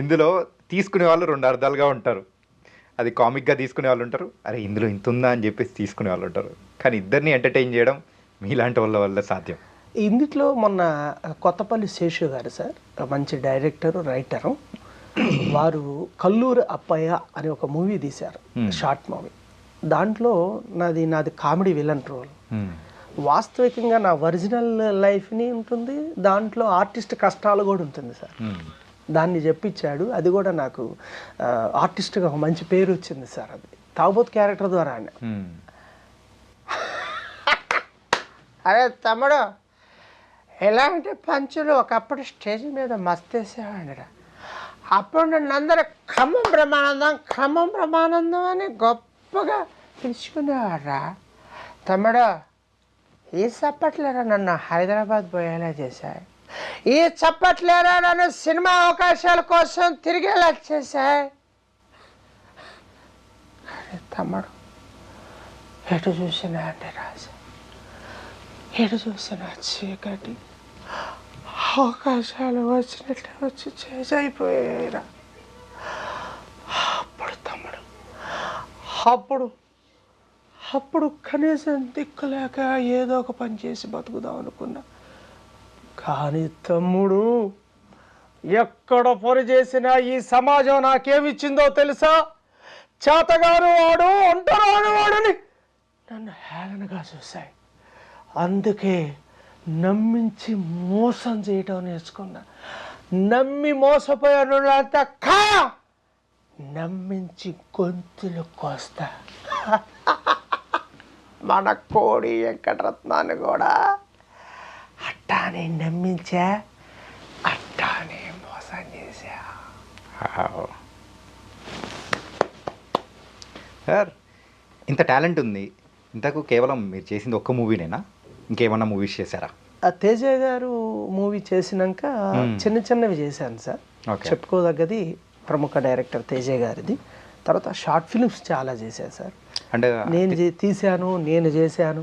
ఇందులో తీసుకునే వాళ్ళు 2 అర్థాలుగా ఉంటారు. అది కామిక్గా తీసుకునే వాళ్ళు ఉంటారు, అరే ఇందులో ఇంత ఉందా అని చెప్పేసి తీసుకునే వాళ్ళు ఉంటారు. కానీ ఇద్దరిని ఎంటర్టైన్ చేయడం మీలాంటి వాళ్ళ వల్ల సాధ్యం. ఇందులో మొన్న కొత్తపల్లి శేషు గారు సార్, మంచి డైరెక్టరు రైటరు, వారు కల్లూరు అప్పయ్య అని ఒక మూవీ తీశారు, షార్ట్ మూవీ. దాంట్లో నాది కామెడీ విలన్ రోల్. వాస్తవికంగా నా ఒరిజినల్ లైఫ్ని ఉంటుంది, దాంట్లో ఆర్టిస్ట్ కష్టాలు కూడా ఉంటుంది సార్. దాన్ని చెప్పించాడు, అది కూడా నాకు ఆర్టిస్ట్గా ఒక మంచి పేరు వచ్చింది సార్. అది తాగుబోతు క్యారెక్టర్ ద్వారా. అరే తమ్ముడు, ఎలాంటి పంచులు ఒకప్పుడు స్టేజ్ మీద మస్తేసేవాడిరా. అప్పుడు నన్ను అందరూ ఖమ్మం బ్రహ్మానందం అని గొప్పగా పిలుచుకునేవాడ్రా. తమ్ముడు, ఈ చప్పట్లేరా నన్ను హైదరాబాద్ పోయేలా చేశాయి, ఈ చప్పట్లేరా నన్ను సినిమా అవకాశాల కోసం తిరిగేలా చేశాయి. తమ్ముడు, ఎటు చూసినా అంటే రాజు, ఎటు చూసినా చీకటి, అవకాశాలు వచ్చినట్లే వచ్చి చేసైపోయాయిరా. అప్పుడు తమ్ముడు, అప్పుడు కనీసం దిక్కులేక ఏదో ఒక పని చేసి బతుకుదాం అనుకున్నా. కానీ తమ్ముడు, ఎక్కడ పని చేసినా ఈ సమాజం నాకేమిచ్చిందో తెలుసా? చేతగాను వాడు, అంటరాని వాడని నన్ను హేళనగా చూశాయి. అందుకే నమ్మించి మోసం చేయటం నేర్చుకున్నా. నమ్మి మోసపోయానంతా నమ్మించి గొంతులు కోస్తా. మన కోడి వెంకటరత్నాన్ని కూడా అట్టానే నమ్మించా, అట్టానే మోసం చేశా. సార్, ఇంత టాలెంట్ ఉంది, ఇంతకు కేవలం మీరు చేసింది ఒక్క మూవీనేనా? ఇంకేమన్నా మూవీస్ చేశారా? ఆ తేజ గారు మూవీ చేసినాక చిన్న చిన్నవి చేశాను సార్. చెప్పుకోదగ్గది ప్రముఖ డైరెక్టర్ తేజ గారిది. తర్వాత షార్ట్ ఫిల్మ్స్ చాలా చేశాను సార్. అంటే నేను తీశాను, నేను చేశాను.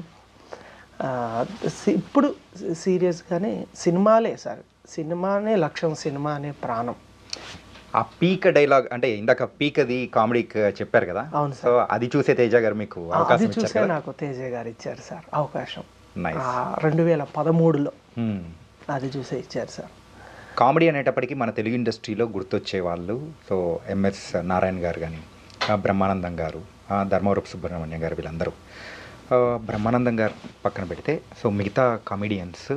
ఇప్పుడు సీరియస్గానే సినిమాలే సార్. సినిమానే లక్ష్యం, సినిమానే ప్రాణం. ఆ పీక్ డైలాగ్ అంటే ఇందాక పీక్ అది కామెడీకి చెప్పారు కదా. అవును సో అది చూసే తేజ గారు మీకు అవకాశం అది చూసే నాకు తేజ గారు ఇచ్చారు సార్ అవకాశం. 2013లో అది చూసే ఇచ్చారు సార్. కామెడీ అనేటప్పటికీ మన తెలుగు ఇండస్ట్రీలో గుర్తొచ్చే వాళ్ళు సో ఎంఎస్ నారాయణ గారు కానీ, బ్రహ్మానందం గారు, ధర్మవరపు సుబ్రహ్మణ్యం గారు, వీళ్ళందరూ. బ్రహ్మానందం గారు పక్కన పెడితే సో మిగతా కామెడియన్స్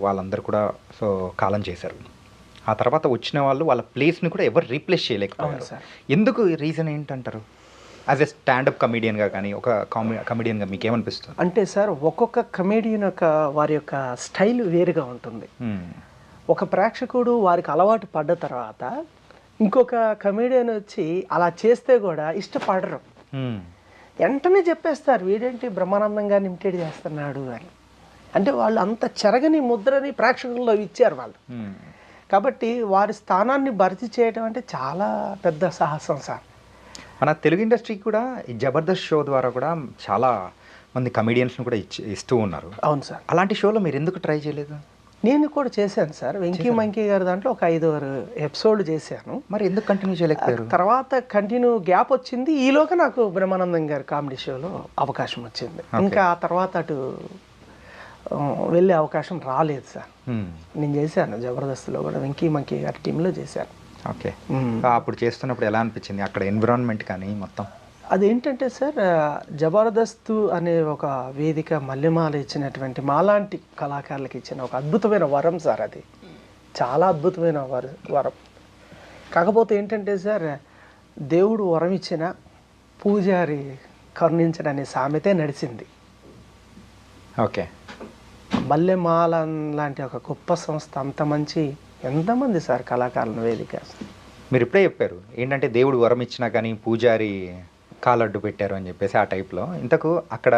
వాళ్ళందరూ కూడా సో కాలం చేశారు. ఆ తర్వాత వచ్చిన వాళ్ళు వాళ్ళ ప్లేస్ని కూడా ఎవరు రీప్లేస్ చేయలేకపోయారు. ఎందుకు రీజన్ ఏంటంటారు? యాజ్ ఎ స్టాండప్ కమెడియన్గా కానీ ఒక కమెడియన్గా మీకు ఏమనిపిస్తుంది? అంటే సార్, ఒక్కొక్క కమెడియన్ యొక్క వారి యొక్క స్టైల్ వేరుగా ఉంటుంది. ఒక ప్రేక్షకుడు వారికి అలవాటు పడ్డ తర్వాత ఇంకొక కమెడియన్ వచ్చి అలా చేస్తే కూడా ఇష్టపడరు. వెంటనే చెప్పేస్తారు, వీడేంటి బ్రహ్మానందం గారిని ఇమిటేట్ చేస్తున్నాడు అని. అంటే వాళ్ళు అంత చెరగని ముద్రని ప్రేక్షకుల్లో ఇచ్చారు వాళ్ళు. కాబట్టి వారి స్థానాన్ని భర్తీ చేయడం అంటే చాలా పెద్ద సాహసం సార్. మన తెలుగు ఇండస్ట్రీకి కూడా ఈ జబర్దస్త్ షో ద్వారా కూడా చాలా మంది కమెడియన్స్ని కూడా ఇస్తూ ఉన్నారు. అవును సార్. అలాంటి షోలో మీరు ఎందుకు ట్రై చేయలేదు? నేను కూడా చేశాను సార్. వెంకీ మంకీ గారి దాంట్లో ఒక 5 ఎపిసోడ్లు చేశాను. మరి ఎందుకు కంటిన్యూ చేయలేకపోయారు? తర్వాత కంటిన్యూ గ్యాప్ వచ్చింది. ఈలోగా నాకు బ్రహ్మానందం గారి కామెడీ షోలో అవకాశం వచ్చింది. ఇంకా ఆ తర్వాత అటు వెళ్ళే అవకాశం రాలేదు సార్. నేను చేశాను జబర్దస్త్లో కూడా, వెంకీ మంకీ గారి టీంలో చేశాను. ఓకే. అప్పుడు చేస్తున్నప్పుడు ఎలా అనిపించింది అక్కడ ఎన్విరాన్మెంట్ కానీ మొత్తం? అదేంటంటే సార్, జబర్దస్త్ అనే ఒక వేదిక మల్లెమాల ఇచ్చినటువంటి మాలాంటి కళాకారులకు ఇచ్చిన ఒక అద్భుతమైన వరం సార్. అది చాలా అద్భుతమైన వరం. కాకపోతే ఏంటంటే సార్, దేవుడు వరం ఇచ్చిన పూజారి కరుణించడం అనే సామెతే నడిచింది. ఓకే. మల్లెమాల లాంటి ఒక గొప్ప సంస్థ, అంత మంచి ఎంతమంది సార్ కళాకారుల వేదిక. మీరు ఇప్పుడే చెప్పారు ఏంటంటే దేవుడు వరం ఇచ్చినా కానీ పూజారి కాలడ్డు పెట్టారు అని చెప్పేసి ఆ టైప్లో. ఇంతకు అక్కడ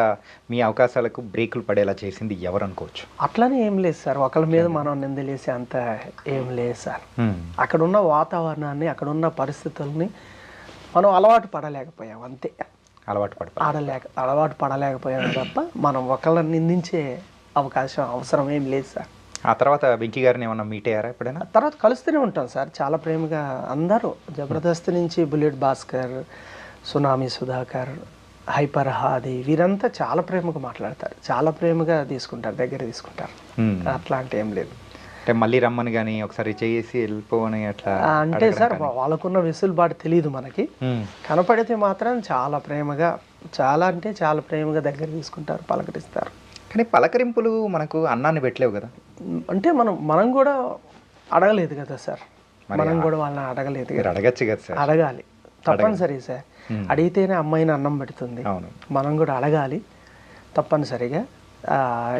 మీ అవకాశాలకు బ్రేకులు పడేలా చేసింది ఎవరు అనుకోవచ్చు? అట్లనే ఏం లేదు సార్, ఒకళ్ళ మీద మనం నిందలేసే అంత ఏం లేదు సార్. అక్కడ ఉన్న వాతావరణాన్ని, అక్కడ ఉన్న పరిస్థితుల్ని మనం అలవాటు పడలేకపోయాం అంతే. అలవాటు పడలేకపోయాం తప్ప మనం ఒకళ్ళని నిందించే అవకాశం అవసరం ఏం లేదు సార్. ఆ తర్వాత వెంకీ గారిని ఏమన్నా మీట్ అయ్యారా ఎప్పుడైనా? తర్వాత కలుస్తూనే ఉంటాం సార్. చాలా ప్రేమగా అందరూ జబర్దస్త్ నుంచి bullet Bhaskar, tsunami Sudhakar, hyper Aadi, వీరంతా చాలా ప్రేమగా మాట్లాడతారు, చాలా ప్రేమగా తీసుకుంటారు, దగ్గర తీసుకుంటారు. అట్లాంటి ఏం లేదు. అంటే మళ్ళీ రమ్మని కానీ ఒకసారి చేసి వెళ్ళిపోవని అట్లా అంటే సార్, వాళ్ళకున్న వెసులుబాటు తెలియదు మనకి. కనపడితే మాత్రం చాలా ప్రేమగా, చాలా అంటే చాలా ప్రేమగా దగ్గర తీసుకుంటారు, పలకరిస్తారు. కానీ పలకరింపులు మనకు అన్నాన్ని పెట్టలేవు కదా. అంటే మనం కూడా అడగలేదు కదా సార్, మనం కూడా వాళ్ళని అడగలేదు. అడగచ్చు కదా సార్. అడగాలి, తప్పనిసరి సార్. అడిగితేనే అమ్మాయిని అన్నం పెడుతుంది. మనం కూడా అడగాలి తప్పనిసరిగా.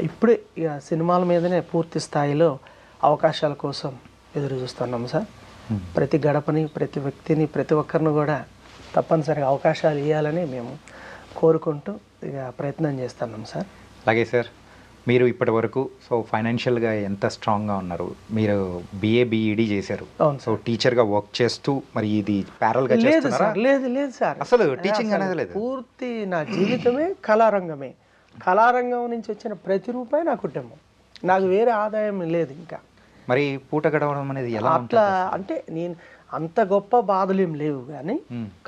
ఇప్పుడే సినిమాల మీదనే పూర్తి స్థాయిలో అవకాశాల కోసం ఎదురు చూస్తున్నాం సార్. ప్రతి గడపని, ప్రతి వ్యక్తిని, ప్రతి ఒక్కరిని కూడా తప్పనిసరిగా అవకాశాలు ఇవ్వాలని మేము కోరుకుంటూ ఇక ప్రయత్నం చేస్తున్నాం సార్. అలాగే సార్, మీరు ఇప్పటి వరకు సో ఫైనాన్షియల్గా ఎంత స్ట్రాంగ్గా ఉన్నారు? మీరు BA BEd చేశారు. సో టీచర్గా వర్క్ చేస్తూ మరి ఇది ప్యారల్గా చేస్తున్నారా? లేదు సార్, అసలు టీచింగ్ అనేది లేదు. పూర్తి నా జీవితమే కళారంగమే. కళారంగం నుంచి వచ్చిన ప్రతి రూపాయి నా కుటుంబం, నాకు వేరే ఆదాయం లేదు. ఇంకా మరి పూట గడవడం అనేది ఎలా? అట్లా అంటే నేను అంత గొప్ప బాధలు ఏం లేవు, కానీ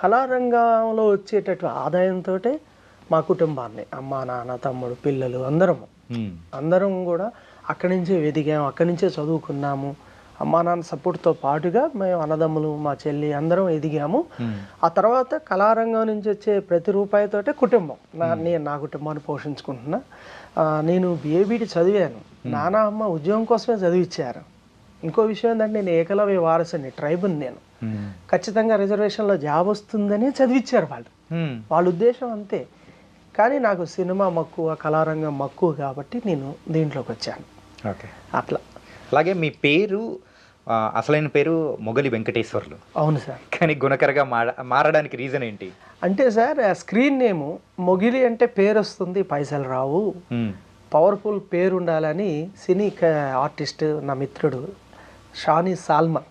కళారంగంలో వచ్చేటటువంటి ఆదాయంతో మా కుటుంబాన్ని అమ్మ నాన్న తమ్ముడు పిల్లలు అందరం కూడా అక్కడి నుంచే ఎదిగాము, అక్కడి నుంచే చదువుకున్నాము. అమ్మా నాన్న సపోర్ట్తో పాటుగా మేము అన్నదమ్ములు మా చెల్లి అందరం ఎదిగాము. ఆ తర్వాత కళారంగం నుంచి వచ్చే ప్రతి రూపాయితోటే కుటుంబం నేను నా కుటుంబాన్ని పోషించుకుంటున్నా. నేను బిఏబిటి చదివాను, నాన్న అమ్మ ఉద్యోగం కోసమే చదివించారు. ఇంకో విషయం ఏంటంటే నేను ఏకలవ్య వారసుని, ట్రైబుని. నేను ఖచ్చితంగా రిజర్వేషన్లో జాబ్ వస్తుందని చదివించారు వాళ్ళ ఉద్దేశం అంతే. కానీ నాకు సినిమా మక్కువ, కళారంగం మక్కువ కాబట్టి నేను దీంట్లోకి వచ్చాను. ఓకే, అట్లా. అలాగే మీ పేరు అసలైన పేరు మొగలి వెంకటేశ్వర్లు. అవును సార్. కానీ గుణకరగా మారడానికి రీజన్ ఏంటి? అంటే సార్ స్క్రీన్ నేము మొగిలి అంటే పేరు వస్తుంది, పైసలు రావు, పవర్ఫుల్ పేరు ఉండాలని సినీ ఆర్టిస్ట్ నా మిత్రుడు షానీ సాల్మన్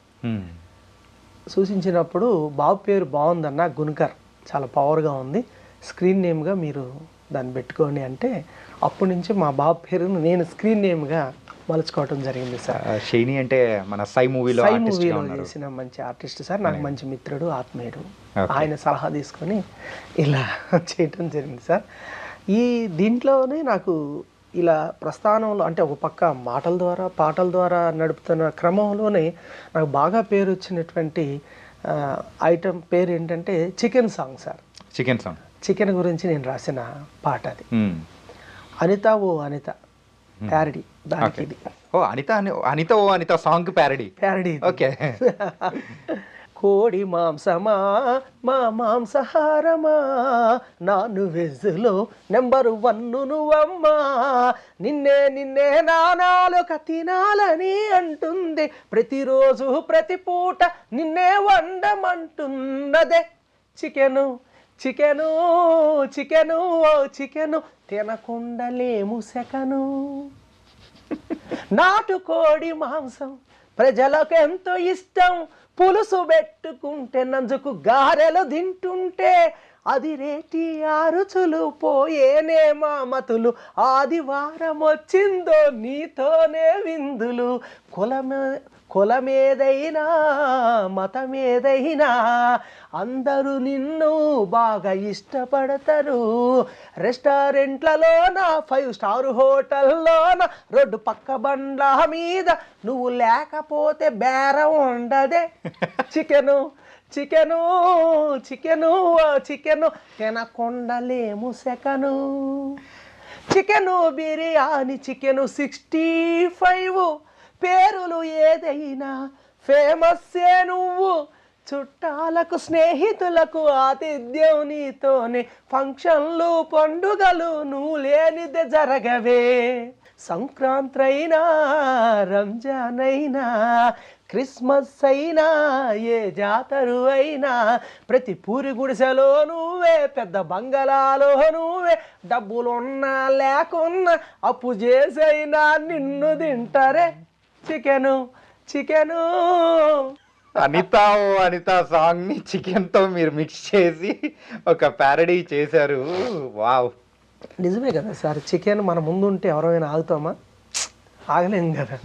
సూచించినప్పుడు బాబు పేరు బాగుందన్న, గుణకర్ చాలా పవర్గా ఉంది, స్క్రీన్ నేమ్గా మీరు దాన్ని పెట్టుకోండి అంటే అప్పటి నుంచి మా బాబు పేరును నేను స్క్రీన్ నేమ్గా మలుచుకోవటం జరిగింది సార్. షైనీ అంటే మన సై మూవీలో చేసిన మంచి ఆర్టిస్ట్ సార్, నాకు మంచి మిత్రుడు, ఆత్మీయుడు. ఆయన సలహా తీసుకొని ఇలా చేయటం జరిగింది సార్. ఈ దీంట్లోనే నాకు ఇలా ప్రస్థానంలో అంటే ఒక పక్క మాటల ద్వారా పాటల ద్వారా నడుపుతున్న క్రమంలోనే నాకు బాగా పేరు వచ్చినటువంటి ఐటమ్ పేరు ఏంటంటే chicken song sir. Chicken song, chicken గురించి నేను రాసిన పాట అది. అనిత ఓ అనిత ప్యారడీ దానికి ఇది. ఓ అనిత ఓ అనిత సాంగ్ ప్యారడీ. ఓకే. కోడి మాంసమా మా మాంసహారమా, నాను వెజ్లో నెంబర్ 1 నువ్వమ్మా, నిన్నే నానాలుక తినాలని అంటుంది, ప్రతిరోజు ప్రతి పూట నిన్నే వండమంటున్నదే. చికెను చికెను చికెను ఓ చికెను తినకుండలేము సెకను. నాటుకోడి మాంసం ప్రజలకు ఎంతో ఇష్టం, పులుసు పెట్టుకుంటే నంజుకు గారెలు తింటుంటే అది రేటి రుచులు పోయేనే మామతులు, ఆదివారం వచ్చిందో నీతోనే విందులు. కులమేదైనా మతమేదైనా అందరూ నిన్ను బాగా ఇష్టపడతారు. రెస్టారెంట్లలోన 5 స్టార్ హోటల్లోన రోడ్డు పక్క బండ్ల మీద నువ్వు లేకపోతే బేరం ఉండదే. చికెను చికెను చికెను చికెను తినకుండలేము సెకను. చికెను బిర్యానీ, చికెను 65 పేరులు ఏదైనా ఫేమస్సే నువ్వు. చుట్టాలకు స్నేహితులకు ఆతిథ్యం నీతోనే, ఫంక్షన్లు పండుగలు నువ్వు లేనిదే జరగవే. సంక్రాంతి అయినా రంజాన్ అయినా క్రిస్మస్ అయినా ఏ జాతరు అయినా ప్రతి పూరి గుడిసెలో నువ్వే, పెద్ద బంగళాలో నువ్వే, డబ్బులున్నా లేకున్నా అప్పు చేసైనా నిన్ను తింటారే. Chicken chicken. అనిత సాంగ్ ని చికెన్ తో మీరు మిక్స్ చేసి ఒక ప్యారడీ చేశారు. వావ్, నిజమే కదా సార్. చికెన్ మన ముందు ఉంటే ఎవరైనా ఆగుతామా? ఆగలేం కదా.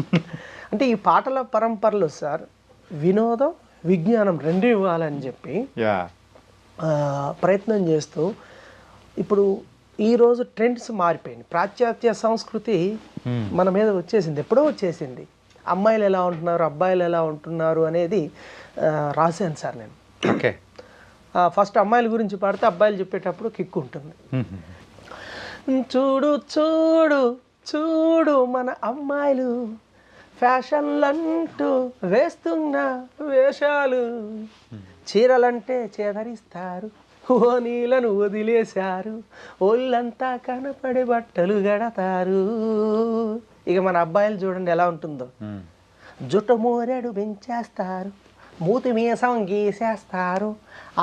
అంటే ఈ పాటల పరంపరలో సార్ వినోదం విజ్ఞానం 2 ఇవ్వాలని చెప్పి ప్రయత్నం చేస్తూ, ఇప్పుడు ఈరోజు ట్రెండ్స్ మారిపోయింది, పాశ్చాత్య సంస్కృతి మన మీద వచ్చేసింది, ఎప్పుడో వచ్చేసింది. అమ్మాయిలు ఎలా ఉంటున్నారు, అబ్బాయిలు ఎలా ఉంటున్నారు అనేది రాశాను సార్ నేను. ఓకే. ఫస్ట్ అమ్మాయిల గురించి పాడితే అబ్బాయిలు చెప్పేటప్పుడు కిక్ ఉంటుంది. చూడు చూడు చూడు మన అమ్మాయిలు ఫ్యాషన్లంటూ వేస్తున్న వేషాలు, చీరలంటే చేదరిస్తారు, ఓనీలను వదిలేశారు, ఒళ్ళంతా కనపడే బట్టలు గడతారు. ఇక మన అబ్బాయిలు చూడండి ఎలా ఉంటుందో, జుట్టు మూరెడు పెంచేస్తారు, మూతి మీసం గీసేస్తారు,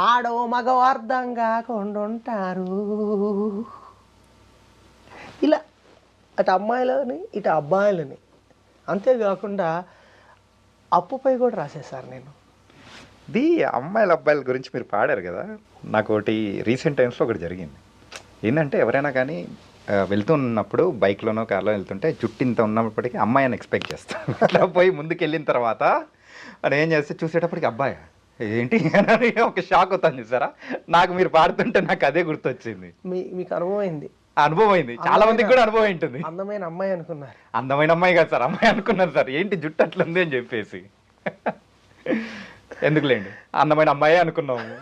ఆడో మగో అర్థం కాకుండా ఉంటారు. ఇలా అటు అమ్మాయిలని ఇటు అబ్బాయిలని, అంతేకాకుండా అప్పుపై కూడా రాసేసారు నేను. ఇది అమ్మాయిల అబ్బాయిల గురించి మీరు పాడారు కదా, నాకు ఒకటి రీసెంట్ టైమ్స్లో ఒకటి జరిగింది. ఏంటంటే ఎవరైనా కానీ వెళ్తున్నప్పుడు బైక్లోనో కార్లో వెళ్తుంటే జుట్టు ఇంత ఉన్నప్పటికీ అమ్మాయి అని ఎక్స్పెక్ట్ చేస్తాను. అట్లా పోయి ముందుకు వెళ్ళిన తర్వాత అని ఏం చేస్తే చూసేటప్పటికి అబ్బాయి ఏంటి అని ఒక షాక్ అవుతాను చూసారా, నాకు మీరు పాడుతుంటే నాకు అదే గుర్తొచ్చింది. మీకు అనుభవమైంది, అనుభవం అయింది, చాలా మందికి కూడా అనుభవం ఉంటుంది. అందమైన అమ్మాయి అనుకున్నారు. అందమైన అమ్మాయి కాదు సార్, అమ్మాయి అనుకున్నారు సార్. ఏంటి జుట్టు అట్లుంది అని చెప్పేసి ఎందుకులేండి, అందమైన అమ్మాయి అనుకున్నాము,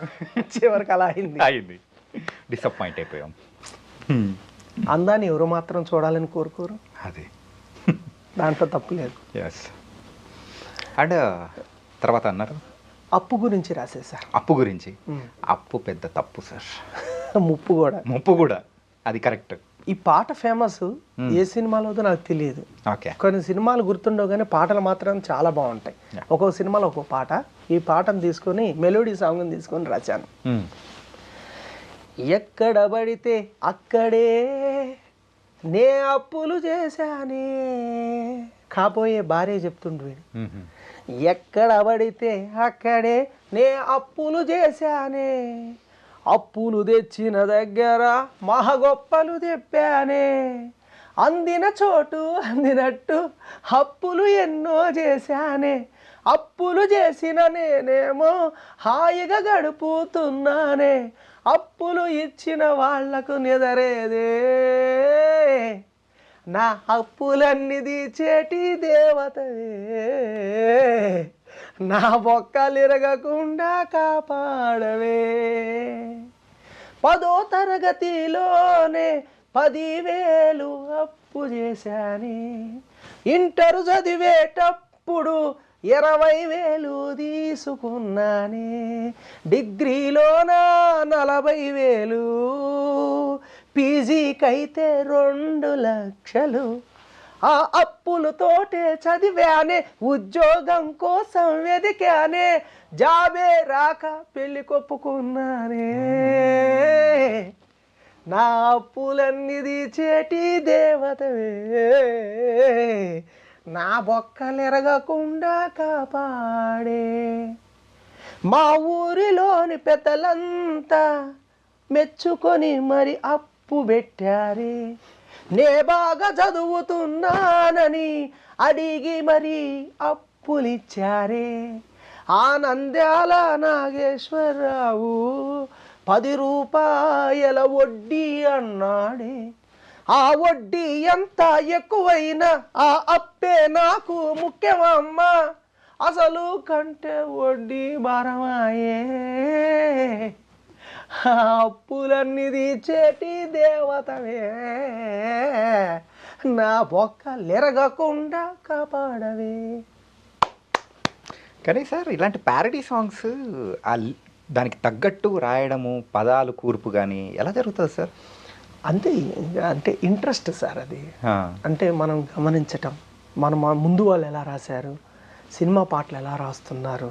చివరికి అలా అయింది, డిసప్పాయింట్ అయిపోయాం. అందాన్ని ఎవరు మాత్రం చూడాలని కోరుకోరు, అది దాంట్లో తప్పు లేదు. ఎస్. అండ్ తర్వాత అన్నారు అప్పు గురించి రాసేసారు. అప్పు గురించి. అప్పు పెద్ద తప్పు సార్, ముప్పు కూడా. ముప్పు కూడా, అది కరెక్ట్. ఈ పాట ఫేమస్ ఏ సినిమాలో నాకు తెలియదు. ఓకే. కొన్ని సినిమాలు గుర్తుండవు కానీ పాటలు మాత్రం చాలా బాగుంటాయి. ఒక్కొక్క సినిమాలో ఒక్కొక్క పాట. ఈ పాటను తీసుకొని మెలోడీ సాంగ్ని తీసుకొని రాశాను. ఎక్కడ పడితే అక్కడే నే అప్పులు చేశానే, కాబోయే భార్య చెప్తుండు వీడు. ఎక్కడ పడితే అక్కడే నే అప్పులు చేశానే, అప్పులు తెచ్చిన దగ్గర మహా గొప్పలు తెప్పానే, అందిన చోటు అందినట్టు అప్పులు ఎన్నో చేశానే, అప్పులు చేసిన నేనేమో హాయిగా గడుపుతున్నానే, అప్పులు ఇచ్చిన వాళ్లకు నిదరేదే, నా అప్పులన్నీ తీర్చేటి దేవతవే, నా బొక్కలిరగకుండా కాపాడవే. 10వ తరగతిలోనే 10,000 అప్పు చేశానే, ఇంటర్ చదివేటప్పుడు 20,000 తీసుకున్నానే, డిగ్రీలోన 40,000, పీజీకైతే 2 లక్షలు, ఆ అప్పులతోటే చదివానే, ఉద్యోగం కోసం వెదికానే, జాబే రాక పెళ్లి కొప్పుకున్నానే, నా అప్పులన్నీ తీర్చేటి దేవతవే, నా బొక్కలెరగకుండా కాపాడే. మా ఊరిలోని పెద్దలంతా మెచ్చుకొని మరి అప్పు పెట్టారే, నే బాగా చదువుతున్నానని అడిగి మరి అప్పులిచ్చారే, ఆనంద్యాల నాగేశ్వరరావు 10 రూపాయల వడ్డీ అన్నాడే, ఆ వడ్డీ ఎంత ఎక్కువైనా ఆ అప్పే నాకు ముఖ్యమమ్మా, అసలు కంటే వడ్డీ భారమాయే, అప్పులన్నీ తీర్చేటి దేవతవే, నా బొక్కలెరగకుండా కాపాడవే. కానీ సార్ ఇలాంటి ప్యారడీ సాంగ్స్ దానికి తగ్గట్టు రాయడము, పదాలు కూర్పు కానీ ఎలా జరుగుతుంది సార్? అంతే, అంటే ఇంట్రెస్ట్ సార్ అది. అంటే మనం గమనించటం, మనం ముందు వాళ్ళు ఎలా రాశారు, సినిమా పాటలు ఎలా రాస్తున్నారు,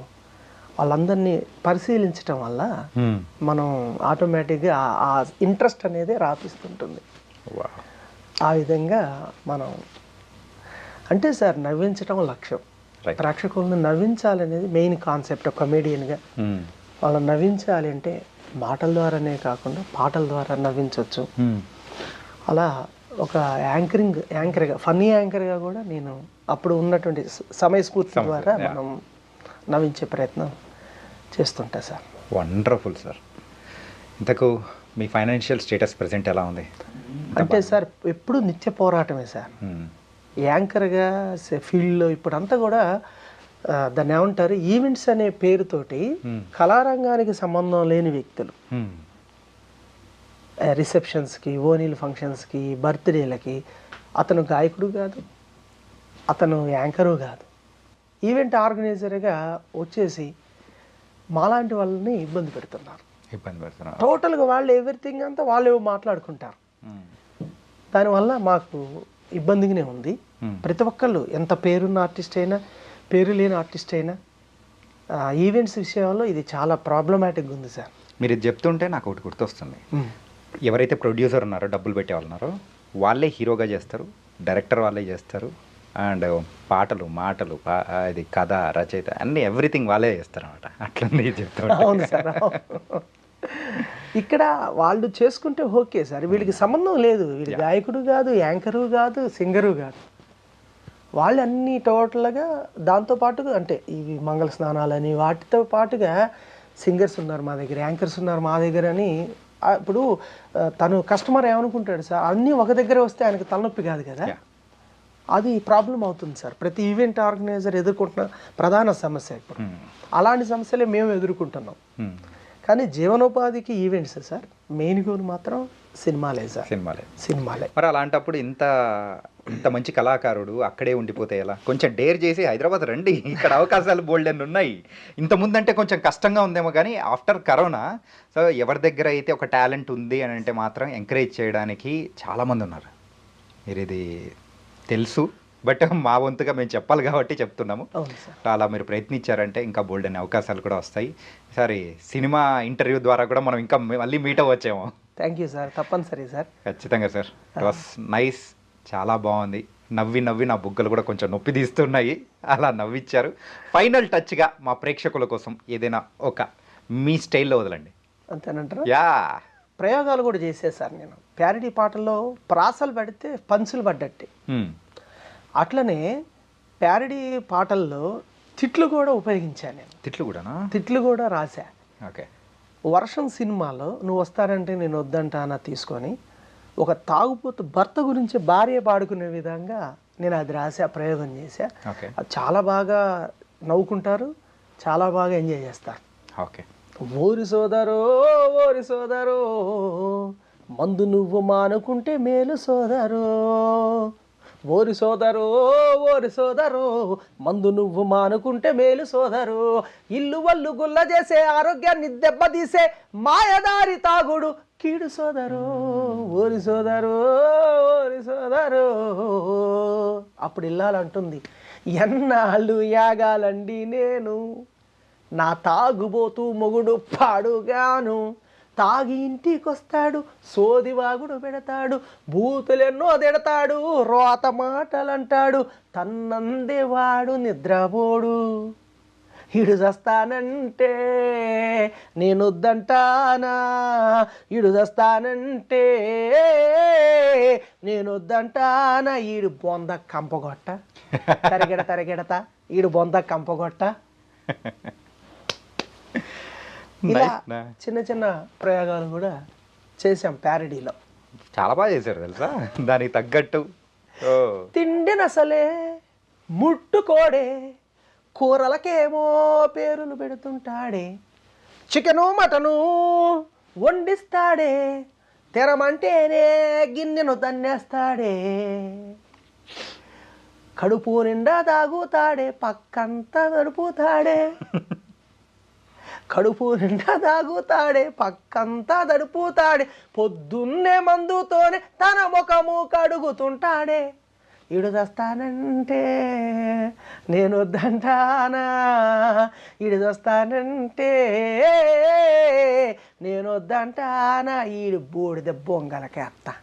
వాళ్ళందరినీ పరిశీలించటం వల్ల మనం ఆటోమేటిక్గా ఆ ఇంట్రెస్ట్ అనేది రాపిస్తుంటుంది. ఆ విధంగా మనం అంటే సార్ నవ్వించటం లక్ష్యం, ప్రేక్షకులను నవ్వించాలనేది మెయిన్ కాన్సెప్ట్. కమెడియన్గా వాళ్ళని నవ్వించాలి అంటే మాటల ద్వారానే కాకుండా పాటల ద్వారా నవ్వించవచ్చు. అలా ఒక యాంకర్గా ఫన్నీ యాంకర్గా కూడా నేను అప్పుడు ఉన్నటువంటి సమయస్ఫూర్తి ద్వారా మనం నవ్వించే ప్రయత్నం చేస్తుంటా సార్. Wonderful sir. ఇంతకు మీ ఫైనాన్షియల్ స్టేటస్ ప్రెజెంట్ ఎలా ఉంది? అంటే సార్ ఎప్పుడు నిత్య పోరాటమే సార్. యాంకర్గా ఫీల్డ్లో ఇప్పుడంతా కూడా దాన్ని ఏమంటారు, ఈవెంట్స్ అనే పేరుతోటి కళారంగానికి సంబంధం లేని వ్యక్తులు రిసెప్షన్స్కి, ఓనీల్ ఫంక్షన్స్కి, బర్త్డేలకి, అతను గాయకుడు కాదు, అతను యాంకరు కాదు, ఈవెంట్ ఆర్గనైజర్గా వచ్చేసి మాలాంటి వాళ్ళని ఇబ్బంది పెడుతున్నారు. టోటల్గా వాళ్ళు ఎవ్రీథింగ్ అంతా వాళ్ళు మాట్లాడుకుంటారు. దానివల్ల మాకు ఇబ్బందిగానే ఉంది. ప్రతి ఒక్కళ్ళు ఎంత పేరున్న ఆర్టిస్ట్ అయినా పేరు లేని ఆర్టిస్ట్ అయినా ఈవెంట్స్ విషయంలో ఇది చాలా ప్రాబ్లమాటిక్గా ఉంది సార్. మీరు ఇది చెప్తుంటే నాకు ఒకటి గుర్తొస్తుంది. ఎవరైతే ప్రొడ్యూసర్ ఉన్నారో, డబ్బులు పెట్టే వాళ్ళు ఉన్నారో వాళ్ళే హీరోగా చేస్తారు, డైరెక్టర్ వాళ్ళే చేస్తారు, అండ్ పాటలు, మాటలు, ఇది కథ, రచయిత అన్నీ ఎవ్రీథింగ్ వాళ్ళే చేస్తారు అనమాట. అట్లనే చెప్తాను. అవును సార్. ఇక్కడ వాళ్ళు చేసుకుంటే ఓకే సార్, వీళ్ళకి సంబంధం లేదు. వీడు గాయకుడు కాదు, యాంకరు కాదు, సింగరు కాదు. వాళ్ళు అన్ని టోటల్గా దాంతోపాటుగా అంటే ఇవి మంగళ స్నానాలని వాటితో పాటుగా సింగర్స్ ఉన్నారు మా దగ్గర, యాంకర్స్ ఉన్నారు మా దగ్గర అని. ఇప్పుడు తను కస్టమర్ ఏమనుకుంటాడు సార్, అన్నీ ఒక దగ్గర వస్తే ఆయనకు తలనొప్పి కాదు కదా, అది ప్రాబ్లం అవుతుంది సార్. ప్రతి ఈవెంట్ ఆర్గనైజర్ ఎదుర్కొంటున్న ప్రధాన సమస్య ఇప్పుడు. అలాంటి సమస్యలే మేము ఎదుర్కొంటున్నాం. కానీ జీవనోపాధికి ఈవెంట్స్ సార్, మెయిన్ గోల్ మాత్రం సినిమాలే సార్, సినిమాలే. మరి అలాంటప్పుడు ఇంత మంచి కళాకారుడు అక్కడే ఉండిపోతే ఎలా? కొంచెం డేర్ చేసి హైదరాబాద్ రండి, ఇక్కడ అవకాశాలు బోల్డెన్ ఉన్నాయి. ఇంతకుముందు అంటే కొంచెం కష్టంగా ఉందేమో, కానీ ఆఫ్టర్ కరోనా సో ఎవరి దగ్గర అయితే ఒక టాలెంట్ ఉంది అని అంటే మాత్రం ఎంకరేజ్ చేయడానికి చాలామంది ఉన్నారు. మీరు ఇది తెలుసు, బట్ మా వంతుగా మేము చెప్పాలి కాబట్టి చెప్తున్నాము. అలా మీరు ప్రయత్నించారంటే ఇంకా బోల్డెన్ అవకాశాలు కూడా వస్తాయి. సరే, సినిమా ఇంటర్వ్యూ ద్వారా కూడా మనం ఇంకా మళ్ళీ మీట్ అవ్వచ్చేమో. థ్యాంక్ యూ సార్, తప్పనిసరి సార్. ఖచ్చితంగా సార్, ఇట్ వాస్ నైస్, చాలా బాగుంది. నవ్వి నా బుగ్గలు కూడా కొంచెం నొప్పి తీస్తున్నాయి, అలా నవ్విచ్చారు. ఫైనల్ టచ్గా మా ప్రేక్షకుల కోసం ఏదైనా ఒక మీ స్టైల్లో వదలండి. అంతేనంటారా? యా, ప్రయోగాలు కూడా చేసేసారు నేను. ప్యారడీ పాటల్లో ప్రాసలు పడితే పంచులు పడ్డట్టే, అట్లనే ప్యారడీ పాటల్లో తిట్లు కూడా ఉపయోగించాను నేను. తిట్లు కూడా రాశా. ఓకే. వర్షం సినిమాలో నువ్వు వస్తారంటే నేను వద్దంటానా తీసుకొని ఒక తాగుపోతు భర్త గురించి భార్య పాడుకునే విధంగా నేను అది రాసా, ప్రయోగం చేశా. అది చాలా బాగా నవ్వుకుంటారు, చాలా బాగా ఎంజాయ్ చేస్తారు. ఓకే. ఓరి సోదరో మందు నువ్వు మానుకుంటే మేలు సోదరో, ఓరి సోదరో మందు నువ్వు మానుకుంటే మేలు సోదరు, ఇల్లు వల్లు గుల్ల చేసే ఆరోగ్యాన్ని దెబ్బతీసే మాయదారి తాగుడు కీడు సోదరు, ఓరి సోదరు. అప్పుడు ఇల్లాలంటుంది, ఎన్నాళ్ళు యాగాలండి నేను, నా తాగుబోతూ మొగుడు పాడుగాను, తాగి ఇంటికొస్తాడు సోదివాగుడు పెడతాడు, బూతులెన్నో తిడతాడు, రోత మాటలంటాడు, తన్నందేవాడు నిద్రపోడు, ఇడు చస్తానంటే నేనొద్దంటానా, ఇడు చస్తానంటే నేనొద్దంటానా, ఈడు బొంద కంపగొట్ట తరగెడతా ఈడు బొంద కంపగొట్ట. ఇలా చిన్న చిన్న ప్రయోగాలు కూడా చేసాం ప్యారడీలో. చాలా బాగా చేశారు తెలుసా, దానికి తగ్గట్టు. తిండినసలే ముట్టుకోడే, కూరలకేమో పేరులు పెడుతుంటాడే, చికెను మటను వండిస్తాడే, తెరమంటేనే గిన్నెను తన్నేస్తాడే, కడుపు నిండా తాగుతాడే, పక్కంతా నడుపుతాడే, కడుపు నిండా తాగుతాడే, పక్కంతా తడుపుతాడే, పొద్దున్నే మందుతోనే తన ముఖము కడుగుతుంటాడే, ఇడు చస్తానంటే నేను వద్దంటానా, ఇడు చస్తానంటే నేను వద్దంటానా, ఈడు బూడిద బొంగలకేస్తా.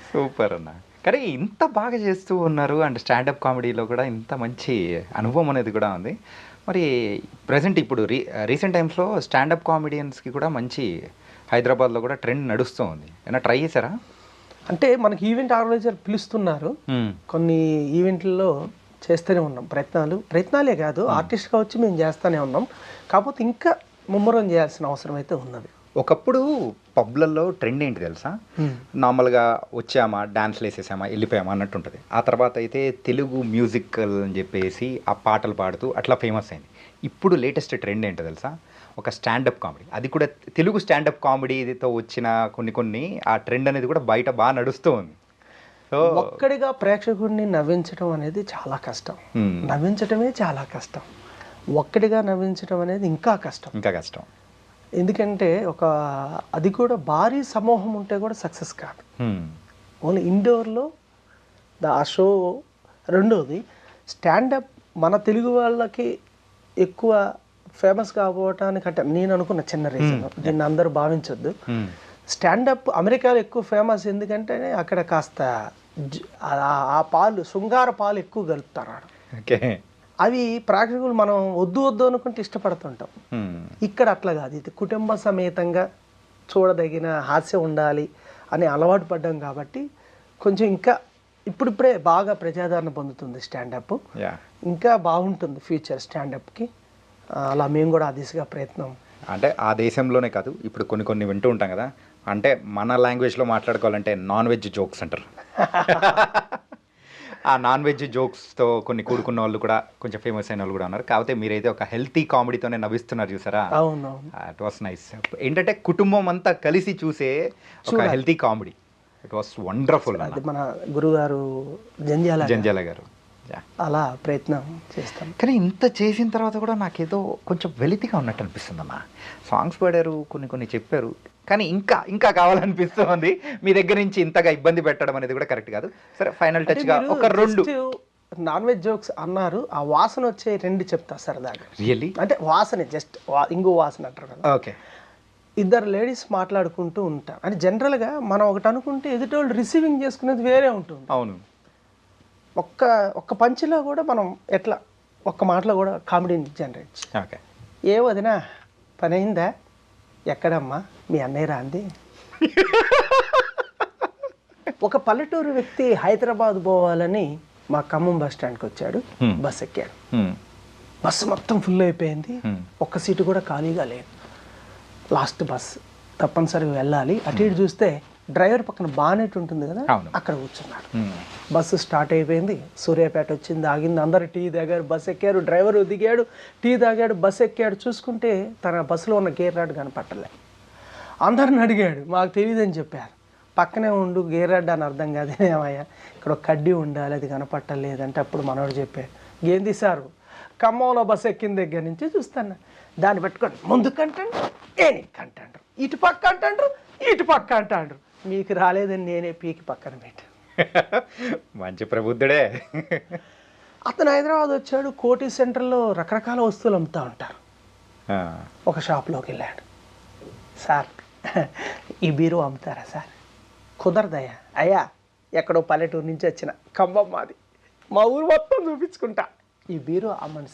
సూపర్ అన్న. కానీ ఇంత బాగా చేస్తూ ఉన్నారు అండ్ స్టాండప్ కామెడీలో కూడా ఇంత మంచి అనుభవం అనేది కూడా ఉంది. మరి ప్రజెంట్ ఇప్పుడు రీసెంట్ టైమ్స్లో స్టాండప్ కామెడియన్స్కి కూడా మంచి హైదరాబాద్లో కూడా ట్రెండ్ నడుస్తూ ఉంది. ఏమైనా ట్రై చేశారా? అంటే మనకి ఈవెంట్ ఆర్గనైజర్ పిలుస్తున్నారు, కొన్ని ఈవెంట్లలో చేస్తూనే ఉన్నాం. ప్రయత్నాలే కాదు, ఆర్టిస్ట్గా వచ్చి మేము చేస్తూనే ఉన్నాం. కాకపోతే ఇంకా ముమ్మరం చేయాల్సిన అవసరం అయితే ఉన్నది. ఒకప్పుడు పబ్లలో ట్రెండ్ ఏంటి తెలుసా, నార్మల్గా వచ్చామా డాన్స్లు వేసేసామా వెళ్ళిపోయామా అన్నట్టు ఉంటుంది. ఆ తర్వాత అయితే తెలుగు మ్యూజికల్ అని చెప్పేసి ఆ పాటలు పాడుతూ అట్లా ఫేమస్ అయింది. ఇప్పుడు లేటెస్ట్ ట్రెండ్ ఏంటో తెలుసా, ఒక స్టాండప్ కామెడీ, అది కూడా తెలుగు స్టాండప్ కామెడీతో వచ్చిన కొన్ని ఆ ట్రెండ్ అనేది కూడా బయట బాగా నడుస్తూ ఉంది. సో ఒక్కడిగా ప్రేక్షకుడిని నవ్వించడం అనేది చాలా కష్టం, నవ్వించడమే చాలా కష్టం. ఒక్కడిగా నవ్వించడం అనేది ఇంకా కష్టం. ఎందుకంటే అది కూడా భారీ సమూహం ఉంటే కూడా సక్సెస్ కాదు. ఓన్లీ ఇండోర్లో ఆ షో. రెండోది స్టాండప్ మన తెలుగు వాళ్ళకి ఎక్కువ ఫేమస్ కాకపోవటానికి అంటే నేను అనుకున్న చిన్న రీజన్, దీన్ని అందరూ భావించొద్దు. స్టాండప్ అమెరికాలో ఎక్కువ ఫేమస్ ఎందుకంటే అక్కడ కాస్త ఆ పాలు శృంగార పాలు ఎక్కువ కలుపుతారు. అవి ప్రేక్షకులు మనం వద్దు అనుకుంటే ఇష్టపడుతుంటాం. ఇక్కడ అట్లా కాదు, ఇది కుటుంబ సమేతంగా చూడదగిన హాస్యం ఉండాలి, అని అలవాటు పడ్డాం కాబట్టి కొంచెం ఇంకా ఇప్పుడిప్పుడే బాగా ప్రజాదరణ పొందుతుంది స్టాండప్. యా, ఇంకా బాగుంటుంది ఫ్యూచర్ స్టాండప్కి. అలా మేము కూడా ఆ దిశగా ప్రయత్నం. అంటే ఆ దేశంలోనే కాదు, ఇప్పుడు కొన్ని కొన్ని వింటూ ఉంటాం కదా, అంటే మన లాంగ్వేజ్లో మాట్లాడుకోవాలంటే నాన్ వెజ్ జోక్స్ అంటారు. ఆ నాన్ వెజ్ జోక్స్తో కొన్ని కూడుకున్న వాళ్ళు కూడా కొంచెం ఫేమస్ అయిన వాళ్ళు కూడా ఉన్నారు. కాకపోతే మీరైతే ఒక హెల్తీ కామెడీతోనే నవ్విస్తున్నారు చూసారా, అవునవును. It was nice. ఏంటంటే కుటుంబం అంతా కలిసి చూసే ఒక healthy comedy. It was wonderful. అది మన గురుగారు జంజాల గారు. అలా ప్రయత్నం చేస్తాం. కానీ ఇంత చేసిన తర్వాత కూడా నాకేదో కొంచెం వెలితిగా ఉన్నట్టు అనిపిస్తుందమ్మా. సాంగ్స్ పాడారు, కొన్ని కొన్ని చెప్పారు, కానీ ఇంకా ఇంకా కావాలనిపిస్తుంది. మీ దగ్గర నుంచి ఇంతగా ఇబ్బంది పెట్టడం అనేది కూడా కరెక్ట్ కాదు. సరే, ఫైనల్ టచ్గా ఒక 2 నాన్ వెజ్ జోక్స్ అన్నారు. ఆ వాసన వచ్చే 2 చెప్తా సరదాగా. రియల్లీ? అంటే వాసన జస్ట్ ఇంగు వాసన అంటారు కదా. ఓకే. ఇద్దరు లేడీస్ మాట్లాడుకుంటూ ఉంటారు. అంటే జనరల్గా మనం ఒకటి అనుకుంటే ఎదుటోళ్ళు రిసీవింగ్ చేసుకునేది వేరే ఉంటుంది. అవును. ఒక్క పంచిలో కూడా మనం ఎట్లా ఒక్క మాటలో కూడా కామెడీని జనరేట్. ఓకే. ఏ వదినా పని అయిందా? ఎక్కడమ్మా మీ అన్నయ్య రాంది? ఒక పల్లెటూరు వ్యక్తి హైదరాబాద్ పోవాలని మా ఖమ్మం బస్ స్టాండ్కి వచ్చాడు. బస్ ఎక్కాడు. బస్సు మొత్తం ఫుల్ అయిపోయింది. ఒక్క సీటు కూడా ఖాళీగా లేదు. లాస్ట్ బస్ తప్పనిసరిగా వెళ్ళాలి. అటు ఇటు చూస్తే డ్రైవర్ పక్కన బానెట్ ఉంటుంది కదా, అక్కడ కూర్చున్నాడు. బస్సు స్టార్ట్ అయిపోయింది. సూర్యాపేట వచ్చింది, ఆగింది. అందరు టీ తాగారు, బస్ ఎక్కారు. డ్రైవర్ దిగాడు, టీ తాగాడు, బస్ ఎక్కాడు. చూసుకుంటే తన బస్సులో ఉన్న గేర్ రాడ్ కనపట్టలే. అందరిని అడిగాడు, మాకు తెలియదని చెప్పారు. పక్కనే ఉండు, గేర్ రాడ్ అని అర్థం కాదు. ఏమయ్యా ఇక్కడ ఒక కడ్డీ ఉండాలి, అది కనపట్టలేదంటే అప్పుడు మనోడు చెప్పాడు, ఏం తీశారు? ఖమ్మంలో బస్సు ఎక్కిన దగ్గర నుంచి చూస్తాను. దాన్ని పెట్టుకోండి, ముందు కంటాడు, కంటాడు, ఇటు పక్క అంటాడు, ఇటు పక్క అంటాడు. మీకు రాలేదని నేనే పీకి పక్కన పెట్టాను. మంచి ప్రబుద్ధుడే. అతను హైదరాబాద్ వచ్చాడు. కోటి సెంటర్లో రకరకాల వస్తువులు అమ్ముతూ ఉంటారు. ఒక షాప్లోకి వెళ్ళాడు. సార్, ఈ బీరో అమ్ముతారా సార్? కుదరదయ్యా. అయ్యా, ఎక్కడో పల్లెటూరు నుంచి వచ్చిన, ఖమ్మం మాది, మా ఊరు మొత్తం చూపించుకుంటా, ఈ బీరో అమ్మని